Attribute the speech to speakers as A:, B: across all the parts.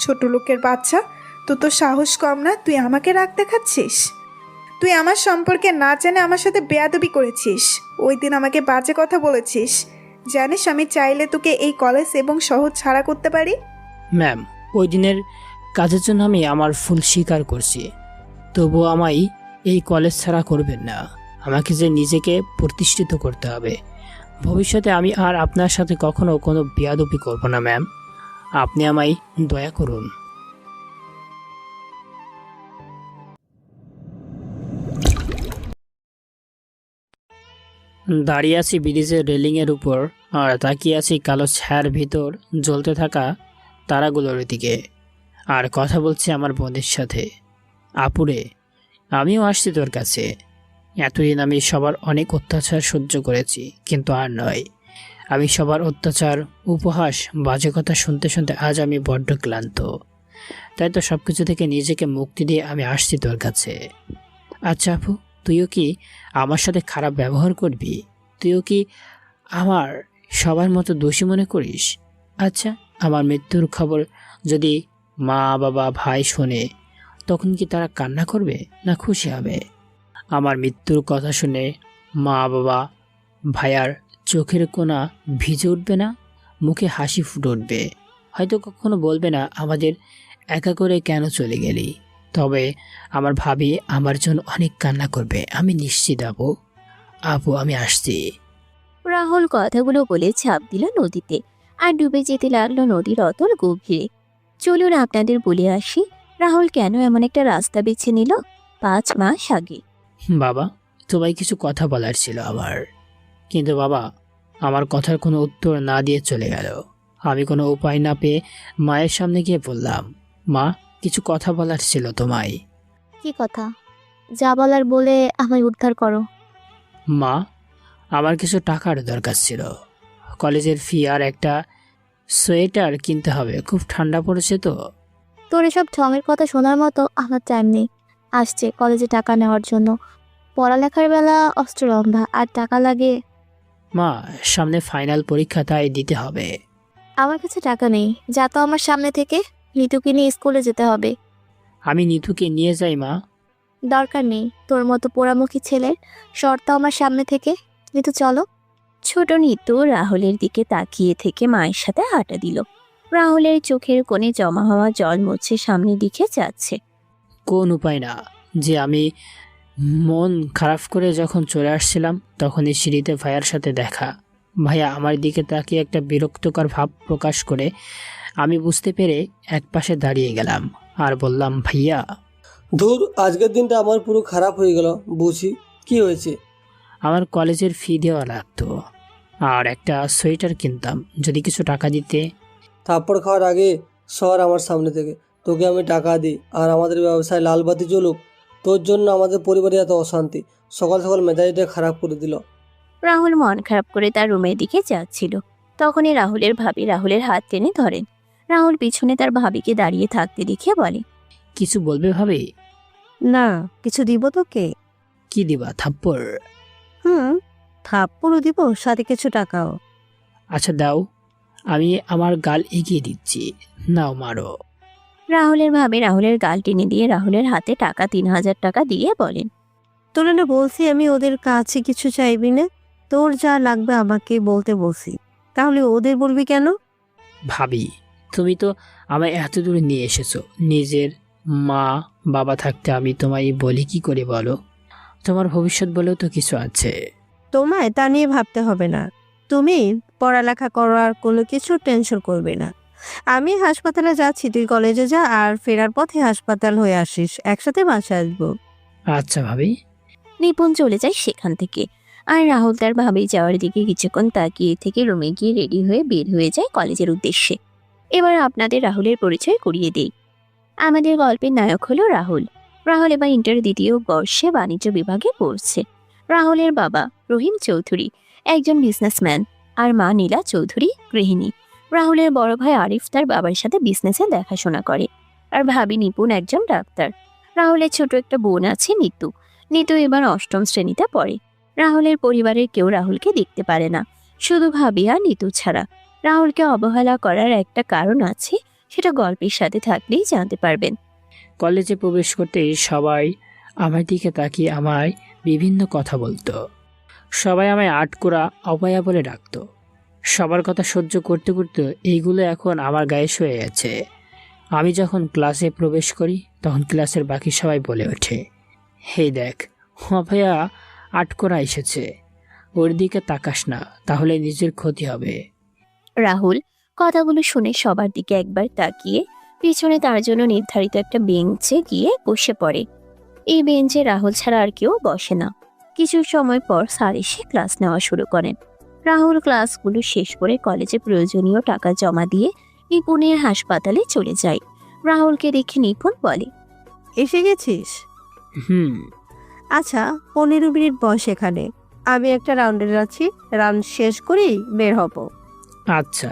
A: ছোট লোকের বাচ্চা, তোর তো সাহস কম না, তুই আমাকে রাগ দেখাচ্ছিস? তুই আমার সম্পর্কে না জেনে আমার সাথে বেয়াদবি করেছিস। ওই দিন আমাকে বাজে কথা বলেছিস। জানিস আমি চাইলে তোকে এই কলেজ এবং শহর ছাড়া করতে পারি।
B: ম্যাম, ওই দিনের কাজের জন্য আমি আমার ভুল স্বীকার করছি, তবুও আমায় এই কলেজ ছাড়া করবেন না। আমাকে যে নিজেকে প্রতিষ্ঠিত করতে হবে। ভবিষ্যতে আমি আর আপনার সাথে কখনো কোনো বেয়াদবি করব না ম্যাম। আপনি আমায় দয়া করুন। দাঁড়িয়ে আছি ব্রিজের রেলিংয়ের উপর আর তাকিয়ে আছি কালো ছায়ার ভিতর জ্বলতে থাকা তারাগুলোর দিকে, আর কথা বলছি আমার বোনের সাথে। আপুরে, আমিও আসছি তোর কাছে। এতদিন আমি সবার অনেক অত্যাচার সহ্য করেছি, কিন্তু আর নয়। আমি সবার অত্যাচার, উপহাস, বাজে কথা শুনতে শুনতে আজ আমি বড্ড ক্লান্ত। তাই তো সব কিছু থেকে নিজেকে মুক্তি দিয়ে আমি আসছি তোর কাছে। আচ্ছা আপু, তুইও কি আমার সাথে খারাপ ব্যবহার করবি? তুইও কি আমার সবার মতো দোষী মনে করিস? আচ্ছা, আমার মৃত্যুর খবর যদি মা, বাবা, ভাই শোনে, তখন কি তারা কান্না করবে না খুশি হবে? আমার মৃত্যুর কথা শুনে মা, বাবা, ভাইয়ার চোখের কোনা ভিজে উঠবে না? মুখে হাসি ফুটে উঠবে। হয়তো কখনো বলবে না আমাদের একা করে কেন চলে গেলি। তবে আমার ভাবি আমার জন্য অনেক কান্না করবে, আমি নিশ্চিত। আপু আমি আসছি।
C: রাহুল কথাগুলো বলে ঝাঁপ দিল নদীতে আর ডুবে যেতে লাগলো নদীর অতল গভীরে। চলুন আপনাদের বলে আসি রাহুল কেন এমন একটা রাস্তা বেছে নিল 5 মাস আগে।
B: বাবা, তোমায় কিছু কথা বলার ছিল আমার। কিন্তু বাবা আমার কথার কোনো উত্তর না দিয়ে চলে গেল। আমি কোনো উপায় না পেয়ে মায়ের সামনে গিয়ে বললাম, মা, কিছু কথা বলার ছিল তোমায়।
C: কি কথা? যা বলার বলে আমায় উদ্ধার করো।
B: মা, আমার কিছু টাকার দরকার ছিল। কলেজের ফি আর একটা সোয়েটার কিনতে হবে, খুব ঠান্ডা পড়েছে তো।
C: তোর এসব ঢঙের কথা শোনার মতো আমার টাইম নেই। আসছে কলেজে টাকা নেওয়ার জন্য। পড়ালেখার বেলা অস্ত্রলম্বা আর টাকা লাগে।
B: মা, সামনে ফাইনাল পরীক্ষা, তাই দিতে হবে।
C: আমার কাছে টাকা নেই, যা তো আমার সামনে থেকে। নিতুকে নিয়ে স্কুলে যেতে হবে।
B: আমি নিতুকে নিয়ে যাই মা।
C: দরকার নেই তোর মতো পোড়ামুখী ছেলের শর্ত আমার সামনে থেকে। নিতু চলো। ছোট নিতু রাহুলের দিকে তাকিয়ে থেকে মায়ের সাথে হাঁটা দিল। রাহুলের চোখের কোণে জমা হওয়া জল মুছে সামনের দিকে যাচ্ছে।
B: কোন উপায় না যে আমি মন খারাপ করে যখন চলে আসছিলাম, তখনই সিঁড়িতে ভাইয়ার সাথে দেখা। ভাইয়া আমার দিকে তাকিয়ে একটা বিরক্তকর ভাব প্রকাশ করে আমি বুঝতে পেরে একপাশে দাঁড়িয়ে গেলাম আর বললাম, ভাইয়া।
D: ধুর, আজকের দিনটা আমার পুরো খারাপ হয়ে গেল। বুঝি কি হয়েছে?
B: আমার কলেজের ফি দেওয়া লাগতো আর একটা সোয়েটার কিনতাম, যদি কিছু টাকা দিতে।
D: থাপ্পড় খাওয়ার আগে সর আমার সামনে থেকে। তোকে আমি টাকা দিই আর আমাদের ব্যবসায় লাল বাতি জ্বলুক। তোর জন্য আমাদের পরিবারে এত অশান্তি। সকাল সকাল মেজাজটা খারাপ করে দিল।
C: রাহুল মন খারাপ করে তার রুমের দিকে যাচ্ছিল। তখনই রাহুলের ভাবি রাহুলের হাত টেনে ধরেন। রাহুল পিছনে তার ভাবিকে দাঁড়িয়ে থাকতে দেখে বলে,
B: কিছু বলবে ভাবি?
E: না, কিছু দিব তোকে?
B: কি দিবা, থাপ্পড়?
E: থাপ্পড়ও দিব, সাথে কিছু টাকাও।
B: আচ্ছা দাও, আমি আমার গাল এগিয়ে দিচ্ছি, নাও মারো।
C: রাহুলের ভাবি রাহুলের গাল টেনে দিয়ে রাহুলের হাতে টাকা 3000 টাকা দিয়ে বলেন,
E: তোরা না বলছি আমি ওদের কাছে কিছু চাইবি না? তোর যা লাগবে আমাকে বলতে বলছি, তাহলে ওদের বলবি কেন?
B: ভাবি, তুমি তো আমায় এত দূরে নিয়ে এসেছো। নিজের মা বাবা থাকতে আমি তোমায় বলি কি করে বলো? তোমার ভবিষ্যৎ বলেও তো কিছু আছে।
E: তোমায় তা নিয়ে ভাবতে হবে না। তুমি পড়ালেখা করার কোনো কিছু টেনশন করবে না। আমি হাসপাতালে যাচ্ছি, তুই কলেজে যা, আর ফেরার পথে হাসপাতাল হয়ে আসিস, একসাথে বাসায় আসবো।
B: আচ্ছা ভাবি।
C: নিপুণ চলে যায় সেখান থেকে। আর রাহুল তার ভাবি যাওয়ার দিকে কিছুক্ষণ তাকিয়ে থেকে রুমে গিয়ে রেডি হয়ে বের হয়ে যায় কলেজের উদ্দেশ্যে। এবার আপনাদের রাহুলের পরিচয় করিয়ে দেই। আমাদের গল্পের নায়ক হলো রাহুল। রাহুল এবার ইন্টার 2য় বর্ষে বাণিজ্য বিভাগে পড়ছে। রাহুলের বাবা রহিম চৌধুরী একজন বিজনেসম্যান, আর মা নীলা চৌধুরী গৃহিণী। রাহুলের বড় ভাই আরিফ তার বাবার সাথে বিজনেসে দেখাশোনা করে, আর ভাবি নিপুণ একজন ডাক্তার। রাহুলের ছোট একটা বোন আছে নিতু। নিতু এবার 8ম শ্রেণীতে পড়ে। রাহুলের পরিবারের কেউ রাহুলকে দেখতে পারে না, শুধু ভাবি আর নিতু ছাড়া। রাহুলকে অবহেলা করার একটা কারণ আছে, সেটা গল্পের সাথে থাকলেই জানতে পারবেন।
B: কলেজে প্রবেশ করতেই সবাই আমার দিকে তাকিয়ে আমায় বিভিন্ন কথা বলতো। সবাই আমায় আটকোরা অপয়া বলে ডাকতো। সবার কথা সহ্য করতে করতে এইগুলো এখন আমার গায়ে শুয়ে গেছে। আমি যখন ক্লাসে প্রবেশ করি তখন ক্লাসের বাকি সবাই বলে ওঠে, হেই দেখ, অপয়া আটকোরা এসেছে, ওর দিকে তাকাস না, তাহলে নিজের ক্ষতি হবে।
C: রাহুল কথাগুলো শুনে সবার দিকে একবার তাকিয়ে পিছনে তার জন্য নির্ধারিত একটা বেঞ্চে গিয়ে বসে পড়ে। এই বেঞ্চে রাহুল ছাড়া আর কেউ বসে না। কিছু সময় পর স্যার এসে ক্লাস নেওয়া শুরু করেন। রাহুল ক্লাসগুলো শেষ করে কলেজে প্রয়োজনীয় টাকা জমা দিয়ে নিপুণের হাসপাতালে চলে যায়। রাহুলকে দেখে নিপুণ বলে,
E: এসে গেছিস?
B: হুম।
E: আচ্ছা, 15 মিনিট বস এখানে, আমি একটা রাউন্ডে যাচ্ছি, রাউন্ড শেষ করেই বের হব।
B: আচ্ছা।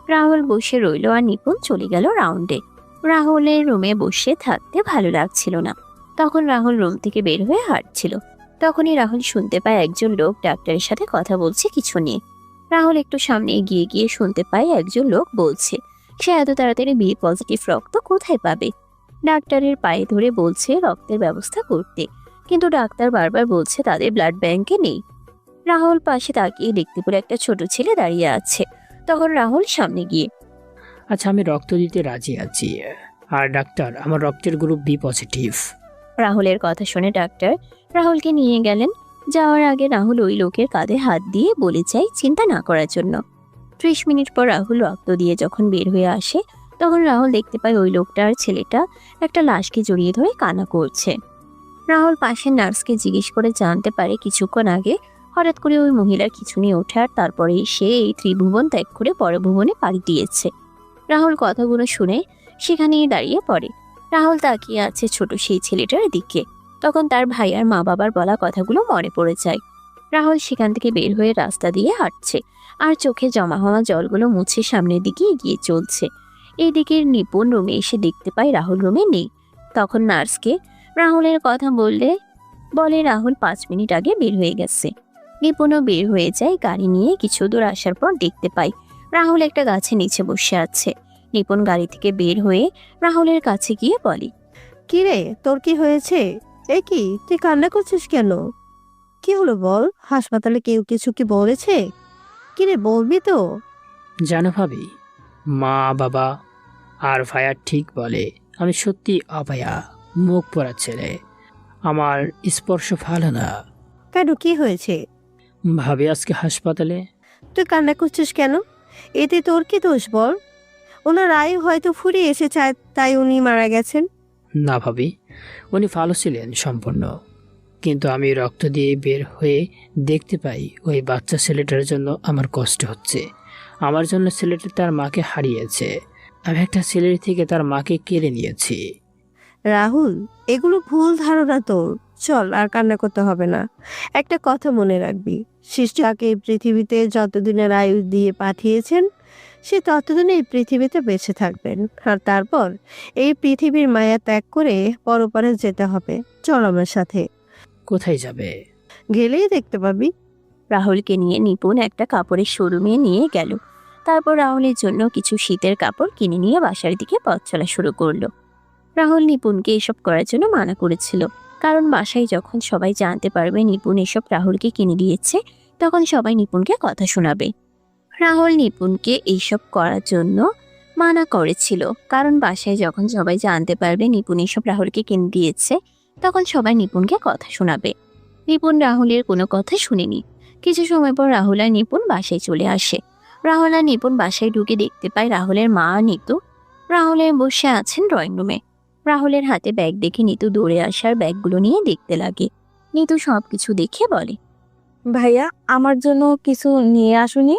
C: রাহুল বসে রইল আর নিপুণ চলে গেল রাউন্ডে। রাহুলের রুমে বসে থাকতে ভালো লাগছিল না। তখন রাহুল রুম থেকে বের হয়ে হাঁটছিল। তখনই রাহুল শুনতে পায় একজন লোক ডাক্তারের সাথে কথা বলছে কিছু নিয়ে। রাহুল একটু সামনে এগিয়ে গিয়ে শুনতে পায় একজন লোক বলছে সে এত তাড়াতাড়ি বি পজিটিভ রক্ত কোথায় পাবে। ডাক্তারের পায়ে ধরে বলছে রক্তের ব্যবস্থা করতে, কিন্তু ডাক্তার বারবার বলছে তাদের ব্লাড ব্যাংকে নেই। রাহুল পাশে তাকিয়ে দেখতে পেলে একটা ছোট ছেলে দাঁড়িয়ে আছে। তখন রাহুল সামনে গিয়ে,
B: আচ্ছা, আমি রক্ত দিতে রাজি আছি। আর ডাক্তার, আমার রক্তের গ্রুপ বি পজিটিভ।
C: রাহুলের কথা শুনে ডাক্তার রাহুলকে নিয়ে গেলেন। যাওয়ার আগে রাহুল ওই লোকের কাঁধে হাত দিয়ে বলে চাই চিন্তা না করার জন্য। 30 মিনিট পর রাহুল রক্ত দিয়ে যখন বের হয়ে আসে তখন রাহুল দেখতে পায় ওই লোকটার ছেলেটা একটা লাশকে জড়িয়ে ধরে কান্না করছে। রাহুল পাশের নার্সকে জিজ্ঞেস করে জানতে পারে কিছুক্ষণ আগে হঠাৎ করে ওই মহিলার কিছু নিয়ে ওঠে আর তারপরে সে এই ত্রিভুবন ত্যাগ করে পরভুবনে পাড়ি দিয়েছে। রাহুল কথাগুলো শুনে সেখানেই দাঁড়িয়ে পড়ে। রাহুল তাকিয়ে আছে ছোট সেই ছেলেটার দিকে। তখন তার ভাই আর মা বাবার বলা কথাগুলো মনে পড়ে যায়। রাহুল সেখান থেকে বের হয়ে রাস্তা দিয়ে হাঁটছে আর চোখে জমা হওয়া জলগুলো মুছে সামনের দিকে এগিয়ে চলছে। এইদিকে নিপুণ রুমে এসে দেখতে পায় রাহুল রুমে নেই। তখন নার্সকে রাহুলের কথা বলে রাহুল 5 মিনিট আগে বের হয়ে গেছে। নিপুণও বের হয়ে যায় গাড়ি নিয়ে। কিছু দূর আসার পর দেখতে পাই রাহুল একটা গাছের নিচে বসে আছে। নিপুণ গাড়ি থেকে বের হয়ে রাহুলের কাছে গিয়ে বলে,
E: কি রে, তোর কি হয়েছে? এ কি, তুই কান্না করছিস কেন? কি হলো বল, হাসপাতালে কেউ কিছু কি বলেছে? কি রে, বলবি তো?
B: জানো ভাবি, মা বাবা আর ভাইয়া ঠিক বলে আমি সত্যি অপয়া, মুখ পড়া ছেলে। আমার স্পর্শ ভালো না।
E: কেন, কি হয়েছে?
B: ভাবি আজকে হাসপাতালে।
E: তুই কান্না করছিস কেন? এতে তোর কি দোষ বল? ওনার আয়ু হয়তো ফুরিয়ে এসেছে তাই উনি মারা গেছেন।
B: না ভাবি, উনি ভালো ছিলেন সম্পূর্ণ, কিন্তু আমি রক্ত দিয়ে বের হয়ে দেখতে পাই ওই বাচ্চা ছেলেটার জন্য আমার কষ্ট হচ্ছে। আমার জন্য ছেলেটা তার মাকে হারিয়েছে। আমি একটা ছেলের থেকে তার মাকে কেড়ে নিয়েছি।
E: রাহুল, এগুলো ভুল ধারণা তোর। চল, আর কান্না করতে হবে না। একটা কথা মনে রাখবি, সৃষ্টিকে এই পৃথিবীতে যতদিনের আয়ু দিয়ে পাঠিয়েছেন সে ততদিন এই পৃথিবীতে বেঁচে থাকবেন, আর তারপর এই পৃথিবীর মায়া ত্যাগ করে পরপারে যেতে হবে। চল আমার সাথে।
B: কোথায় যাবে?
E: গেলেই দেখতে পাবি।
C: রাহুলকে নিয়ে নিপুণ একটা কাপড়ের শোরুমে নিয়ে গেল। তারপর রাহুলের জন্য কিছু শীতের কাপড় কিনে নিয়ে বাসার দিকে পথ চলা শুরু করলো। রাহুল নিপুণকে এসব করার জন্য মানা করেছিল, কারণ বাসায় যখন সবাই জানতে পারবে নিপুণ এসব রাহুলকে কিনে দিয়েছে তখন সবাই নিপুণকে কথা শোনাবে। রাহুল নিপুণকে এইসব করার জন্য মানা করেছিল, কারণ বাসায় যখন সবাই জানতে পারবে নিপুণ এসব রাহুলকে কিনে দিয়েছে তখন সবাই নিপুণকে কথা শোনাবে। নিপুণ রাহুলের কোনো কথা শুনেনি। কিছু সময় পর রাহুল আর নিপুণ বাসায় চলে আসে। রাহুল আর নিপুণ বাসায় ঢুকে দেখতে পায় রাহুলের মা নিতু রাহুলের বসে আছেন ড্রয়িং রুমে। রাহুলের হাতে ব্যাগ দেখে নিতু দৌড়ে আসার ব্যাগগুলো নিয়ে দেখতে লাগে। নিতু সবকিছু দেখে বলে,
F: ভাইয়া, আমার জন্য কিছু নিয়ে আসুনি?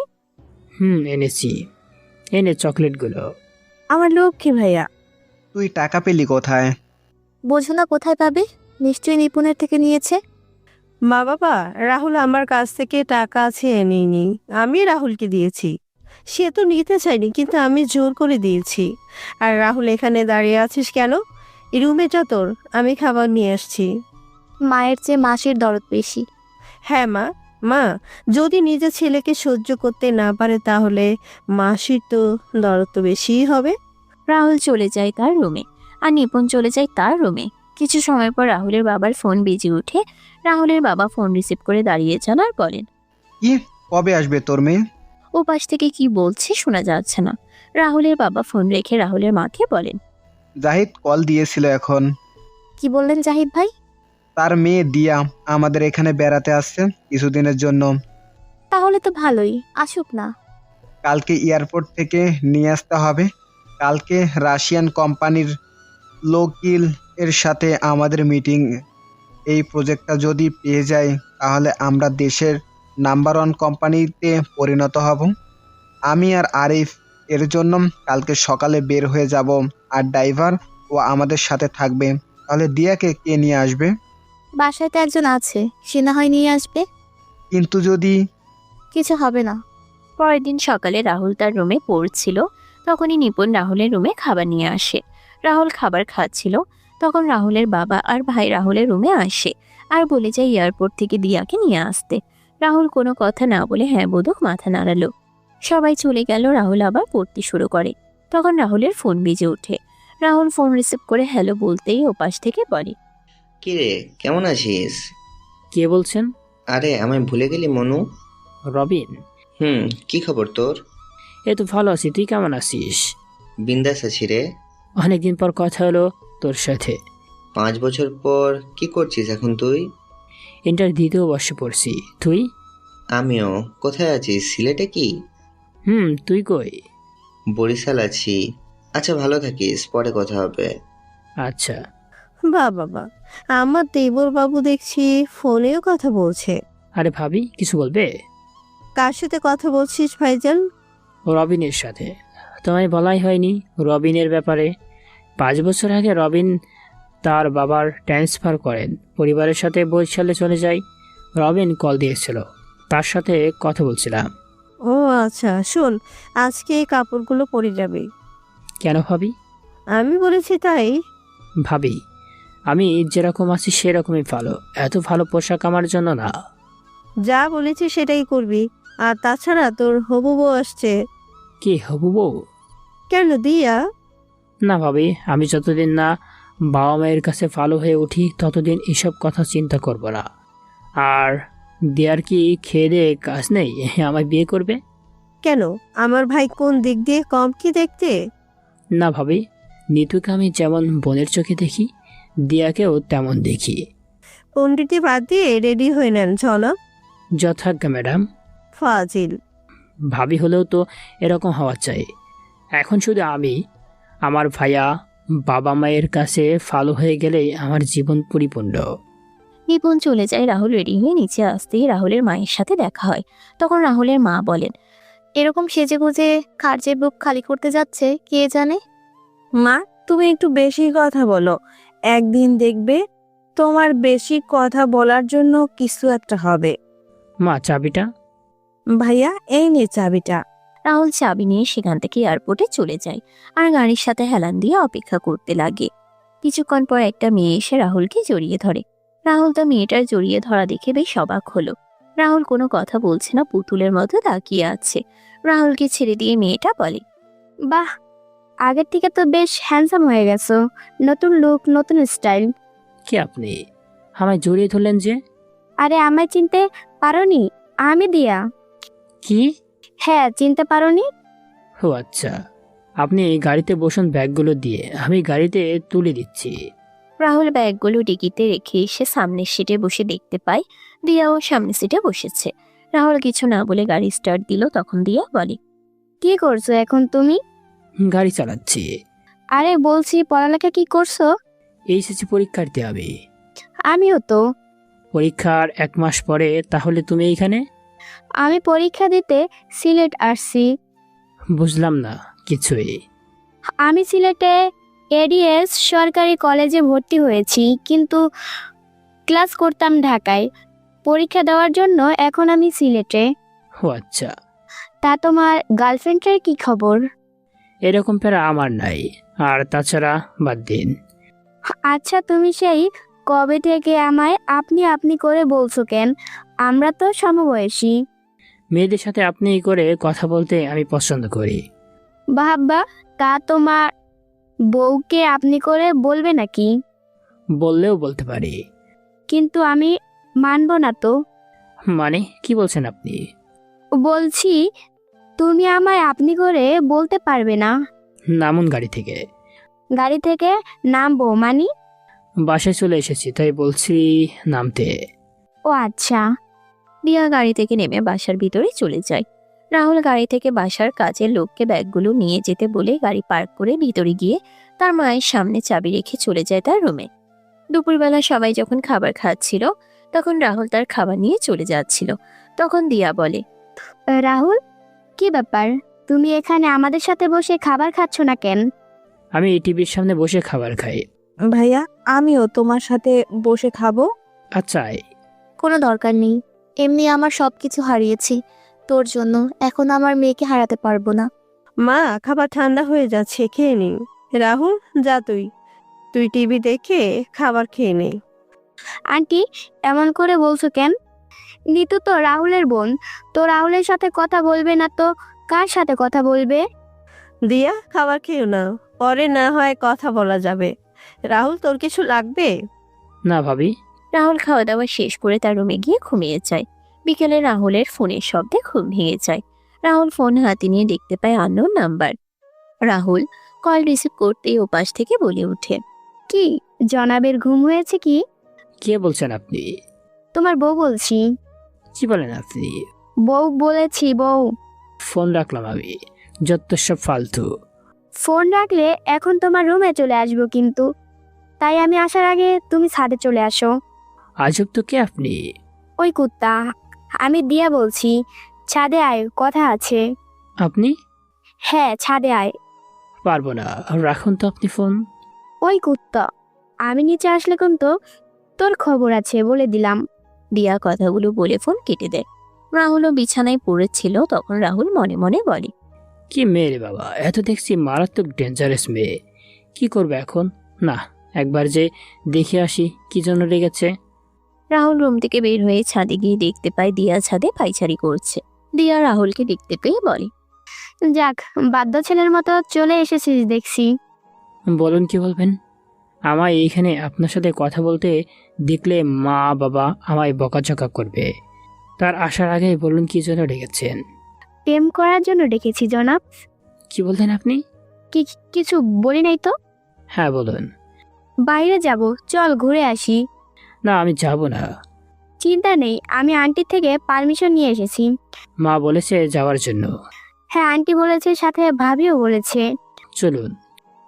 B: এনেছি। এনে চকলেটগুলো।
F: আমার লক্ষ্মী ভাইয়া।
G: তুই টাকা পেলি কোথায়?
F: বোঝো না কোথায় পাবে, নিশ্চয়ই নিপুণের থেকে নিয়েছে।
E: মা বাবা, রাহুল আমার কাছ থেকে টাকা চেয়ে নিইনি, আমি রাহুলকে দিয়েছি। সে তো নিতে চাইনি, কিন্তু আমি জোর করে দিয়েছি। আর রাহুল, এখানে দাঁড়িয়ে আছিস কেন? এই রুমে যা তোর, আমি খাবার নিয়ে আসছি।
F: মায়ের চেয়ে মাসির দরদ বেশি।
E: হ্যাঁ মা, মা যদি নিজের ছেলেকে সহ্য করতে না পারে তাহলে মাসির তো দরদ তো বেশিই হবে।
C: রাহুল চলে যায় তার রুমে আর নিপুণ চলে যায় তার রুমে। কিছু সময় পর রাহুলের বাবার ফোন বেজে ওঠে। রাহুলের বাবা ফোন রিসিভ করে দাঁড়িয়ে যান আর বলেন,
G: কি কবে আসবে তোর মেয়ে?
C: ও পাশ থেকে কি বলছে শোনা যাচ্ছে না। রাহুলের বাবা ফোন রেখে রাহুলের মাকে বলেন,
G: জাহিদ কল দিয়েছিল এখন।
F: কি বললেন জাহিদ ভাই?
G: তার মেয়ে দিয়া আমাদের এখানে বেড়াতে আসছে কিছুদিনের জন্য।
F: তাহলে তো ভালোই, আসুক না।
G: কালকে এয়ারপোর্ট থেকে নিয়ে আসতে হবে। কালকে রাশিয়ান কোম্পানির লোকিল এর সাথে আমাদের মিটিং। এই প্রজেক্টটা যদি পেয়ে যায় তাহলে আমরা দেশের নাম্বার 1 কোম্পানিতে পরিণত হব। আমি আর আরিফ এর জন্য কালকে সকালে বের হয়ে যাব, আর ড্রাইভার ও আমাদের সাথে থাকবে। তাহলে দিয়াকে কে নিয়ে আসবে?
F: বাসায় তো একজন আছে, সে না হয় নিয়ে আসবে।
G: কিন্তু যদি
F: কিছু হবে না।
C: পরের দিন সকালে রাহুল তার রুমে পড়ছিল। তখনই নিপুণ রাহুলের রুমে খাবার নিয়ে আসে। রাহুল খাবার খাচ্ছিল, তখন রাহুলের বাবা আর ভাই রাহুলের রুমে আসে আর বলে যায় এয়ারপোর্ট থেকে দিয়াকে নিয়ে আসতে। রাহুল কোনো কথা না বলে হ্যাঁ বোধক মাথা নাড়ালো। সবাই চলে গেল। রাহুল আবার পড়তে শুরু করে। তখন রাহুলের ফোন বেজে ওঠে। রাহুল ফোন রিসিভ করে হ্যালো বলতেই ওপাশ থেকে বলে,
H: কিরে, কেমন আছিস?
B: কে বলছেন?
H: আরে আমায় ভুলে গেলি মনু?
B: রবিন।
H: কি খবর তোর?
B: এই তো ভালো আছি, তুই কেমন আছিস?
H: বিন্দাস আছি রে।
B: অনেকদিন পর কথা হলো তোর সাথে।
H: 5 বছর পর কি করছিস এখন তুই?
B: ইন্টার দ্বিতীয় বর্ষে পড়ছি। তুই?
H: আমিও। কোথায় আছিস, সিলেটে কি?
B: তুই কই?
H: বরিশাল আছি। আচ্ছা, ভালো থাকিস, পরে কথা হবে।
B: আচ্ছা।
E: বাবা, আমার দেবর বাবু দেখছি ফোনেও কথা বলছে।
B: আরে ভাবি, কিছু বলবে?
E: কার সাথে কথা বলছিস ভাইজান?
B: রবিনের সাথে। তোমায় বলাই হয়নি রবিনের ব্যাপারে। 5 বছর আগে রবিন তার বাবার ট্রান্সফার করেন, পরিবারের সাথে বরিশালে চলে যায়। রবিন কল দিয়েছিল, তার সাথে কথা বলছিলাম।
E: ও আচ্ছা, শোন, আজকে এই কাপড়গুলো পরে যাবে।
B: কেন ভাবি?
E: আমি বলেছি তাই।
B: ভাবি, আমি যেরকম আছি সেরকমই ভালো, এত ভালো পোশাক আমার জন্য না।
E: যা বলেছি সেটাই করবি। আর তাছাড়া তোর হবু বউ আসছে।
B: কি হবু বউ?
E: কেন দিয়া?
B: না ভাবি, আমি যতদিন না বাবা মায়ের কাছে ভালো হয়ে উঠি ততদিন এসব কথা চিন্তা করব না। আর দেয়ার কি খেয়ে দিয়ে কাজ নেই, আমায় বিয়ে করবে?
E: কেন, আমার ভাই কোন দিক দিয়ে কম কি দেখতে?
B: না ভাবি, নিতুকে আমি যেমন বোনের চোখে দেখি, দিয়াকেও তেমন দেখি।
E: পণ্ডিতি বাদ দিয়ে রেডি হয়ে নেন, চলো।
B: যথাজ্ঞা ম্যাডাম।
E: ফাজিল।
B: ভাবি হলেও তো এরকম হওয়া চাই। এখন শুধু আমি, আমার ভাইয়া বাবা মায়ের কাছে ভালো হয়ে গেলেই আমার জীবন পরিপূর্ণ।
C: নিপুণ চলে যায়। রাহুল রেডি হয়ে নিচে আসতেই রাহুলের মায়ের সাথে দেখা হয়। তখন রাহুলের মা বলেন,
F: এরকম সেজে গুজে কার্যের বুক খালি করতে যাচ্ছে কে জানে।
E: মা, তুমি একটু বেশি কথা বলো। একদিন দেখবে তোমার বেশি কথা বলার জন্য কিছু একটা হবে।
B: মা, চাবিটা?
E: ভাইয়া, এই নে চাবিটা।
C: রাহুল চাবি নিয়ে সেখান থেকে এয়ারপোর্টে চলে যায় আর গাড়ির সাথে হেলান দিয়ে অপেক্ষা করতে লাগে। কিছুক্ষণ পর একটা মেয়ে এসে রাহুলকে জড়িয়ে ধরে। রাহুল তো মেয়েটার জড়িয়ে ধরা দেখে বেশ অবাক হলো। রাহুল কোনো কথা বলছে না, পুতুলের মতো তাকিয়ে আছে। রাহুলকে ছেড়ে দিয়ে মেয়েটা বলে,
F: বাহ, আগের থেকে তো বেশ হ্যান্ডসাম হয়ে গেছো। নতুন লুক, নতুন স্টাইল।
B: কি আপনি আমায় জড়িয়ে ধরলেন যে?
F: আরে আমায় চিনতে পারোনি? আমি দিয়া।
B: কি?
F: হ্যাঁ, চিনতে পারোনি?
B: ও আচ্ছা, আপনি গাড়িতে বসুন, ব্যাগগুলো দিয়ে আমি গাড়িতে তুলে দিচ্ছি।
C: রাহুল ব্যাগগুলো ডিকিতে রেখে এসে সামনের সিটে বসে দেখতে পায় দিয়াও সামনের সিটে বসেছে। রাহুল কিছু না বলে গাড়ি স্টার্ট দিল। তখন দিয়া বলে,
F: কি করছো এখন তুমি?
B: গাড়ি চালাচ্ছি।
F: আরে বলছি, পড়ালেখা কি করছো?
B: এইচএসসি পরীক্ষা দিতে হবে।
F: আমিও তো।
B: পরীক্ষার 1 মাস পরে, তাহলে তুমি এইখানে?
F: আমি পরীক্ষা দিতে সিলেট আসছি।
B: বুঝলাম না কিছুই।
F: আমি সিলেটে এডিএস সরকারি কলেজে ভর্তি হয়েছি, কিন্তু ক্লাস করতাম ঢাকায়। পরীক্ষা দেওয়ার জন্য এখন আমি সিলেটে।
B: ও আচ্ছা।
F: তা তোমার গার্লফ্রেন্ডের কি খবর?
B: এরকম প্যারা আমার নাই, আর তাছাড়া বাদ দিন।
F: আচ্ছা, তুমি সেই কবে থেকে আমায় আপনি আপনি করে বলছো কেন? আমরা তো সমবয়সী।
B: মেয়েদের সাথে আপনি করে কথা বলতে আমি পছন্দ করি।
F: বাবা, তা তোমার বউকে আপনি করে বলবে নাকি?
B: বললেও বলতে পারি।
F: কিন্তু আমি মানব না তো।
B: মানে কি বলছেন আপনি?
F: বলছি তুমি আমায় আপনি করে বলতে পারবে না।
B: নামুন গাড়ি থেকে।
F: গাড়ি থেকে নামবো মানে?
B: বাসায় চলে এসেছি তাই বলছি নামতে।
F: ও আচ্ছা।
C: দিয়া গাড়ি থেকে নেমে বাসার ভিতরে চলে যায়। রাহুল গাড়ি থেকে বাসার কাজের লোককে ব্যাগগুলো নিয়ে যেতে বলে গাড়ি পার্ক করে ভিতরে গিয়ে তার মায়ের সামনে চাবি রেখে চলে যায় তার রুমে। দুপুরবেলা সবাই যখন খাবার খাচ্ছিল তখন রাহুল তার খাবার নিয়ে চলে যাচ্ছিল। তখন দিয়া বলে,
F: রাহুল, কি ব্যাপার? তুমি এখানে আমাদের সাথে বসে খাবার খাচ্ছ না কেন?
B: আমি এই টিভির সামনে বসে খাবার খাই।
E: ভাইয়া, আমিও তোমার সাথে বসে খাবো।
B: আচ্ছা
F: কোনো দরকার নেই, এমনি আমার সবকিছু হারিয়েছি তোর জন্য, এখন আমার মেয়েকে হারাতে পারবো না।
E: মা, খাবার ঠান্ডা হয়ে যাচ্ছে, খেয়ে নি। রাহুল, যা তুই টিভি দেখে খাবার খেয়ে নে।
F: আন্টি, এমন করে বলছো কেন? নিতু তো রাহুলের বোন, তো রাহুলের সাথে কথা বলবে না তো কার সাথে কথা বলবে?
E: দিয়া, খাবার খেও না, পরে না হয় কথা বলা যাবে। রাহুল, তোর কিছু লাগবে?
B: না ভাবি।
C: রাহুল খাওয়া দাওয়া শেষ করে তার রুমে গিয়ে ঘুমিয়ে যায়। বিকেলে রাহুলের ফোনের শব্দে ঘুম ভেঙে যায়। রাহুল ফোন হাতে নিয়ে দেখতে পায় unknown number. Rahul call receive করতেই ওপাশ থেকে বলে ওঠে,
F: কি জনাবের ঘুম হয়েছে কি?
B: কে বলছেন আপনি?
F: তোমার বউ বলছি।
B: কি বলেন আপনি?
F: বউ বলেছি, বউ।
B: ফোন রাখলাম আমি। যত সব ফালতু।
F: ফোন রাখলে এখন তোমার রুমে চলে আসবো কিন্তু, তাই আমি আসার আগে তুমি ছাদে চলে আসো।
B: আজব তো, কে আপনি?
F: ওই কুত্তা, আমি দিয়া বলছি, ছাদে আয়, কথা আছে।
B: আপনি?
F: হ্যাঁ, ছাদে আয়।
B: পারবো না, রাখুন তো আপনি ফোন।
F: ওই কুত্তা, আমি নিচে আসলে কিন্তু তোর খবর আছে বলে দিলাম।
C: দিয়া কথাগুলো বলে ফোন কেটে দেয়। রাহুলও বিছানায় পড়েছিল, তখন রাহুল মনে মনে বলে,
B: কি মেয়ে রে বাবা, এত দেখছি মারাত্মক ডেঞ্জারাস মেয়ে। কি করবে এখন? না, একবার যে দেখে আসি কি জন্য রেগেছে।
C: রাহুল রুম থেকে বের হয়ে ছাদে গিয়ে দেখতে পায় দিয়া ছাদে পায়চারি করছে। দিয়া রাহুলকে দেখতে পেয়ে বলে,
F: যাক, বাধ্য ছেলের মতো চলে এসেছিস দেখছি।
B: বলুন, কি বলবেন? আমায় এইখানে আপনার সাথে কথা বলতে দেখলে মা বাবা আমায় বকাঝকা করবে। তার আসার আগে বলুন কি জন্য রেগেছেন।
F: প্রেম করার জন্য ডেকেছি জনাব।
B: কি বলতেন আপনি?
F: কিছু বলি নাই তো।
B: হ্যাঁ বলুন।
F: বাইরে যাব, চল ঘুরে আসি।
B: না, আমি যাব না।
F: চিন্তা নেই, আমি আন্টির থেকে পারমিশন নিয়ে এসেছি।
B: মা বলেছে যাওয়ার জন্য।
F: হ্যাঁ, আন্টি বলেছে, সাথে ভাবিও বলেছে।
B: চলুন।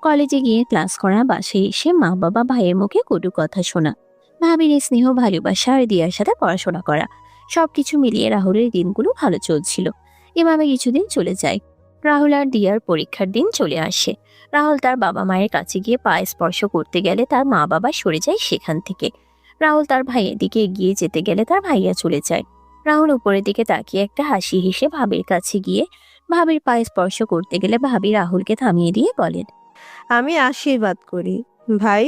C: কলেজে গিয়ে ক্লাস করা, বাসায় এসে মা বাবা ভাইয়ের মুখে কটু কথা শোনা, ভাবির স্নেহ ভালোবাসা আর দিয়ার সাথে পড়াশোনা করা, সবকিছু মিলিয়ে রাহুলের দিনগুলো ভালো চলছিল। এভাবে কিছুদিন চলে যায়। রাহুল আর দিয়ার পরীক্ষার দিন চলে আসে। রাহুল তার বাবা মায়ের কাছে গিয়ে পায়ে স্পর্শ করতে গেলে তার মা বাবা সরে যায় সেখান থেকে। রাহুল তার ভাইয়ের দিকে এগিয়ে যেতে গেলে তার ভাইয়া চলে যায়। রাহুল উপরের দিকে তাকিয়ে একটা হাসি হেসে ভাবির কাছে গিয়ে ভাবির পায়ে স্পর্শ করতে গেলে ভাবি রাহুলকে থামিয়ে দিয়ে বলেন,
E: আমি আশীর্বাদ করি ভাই,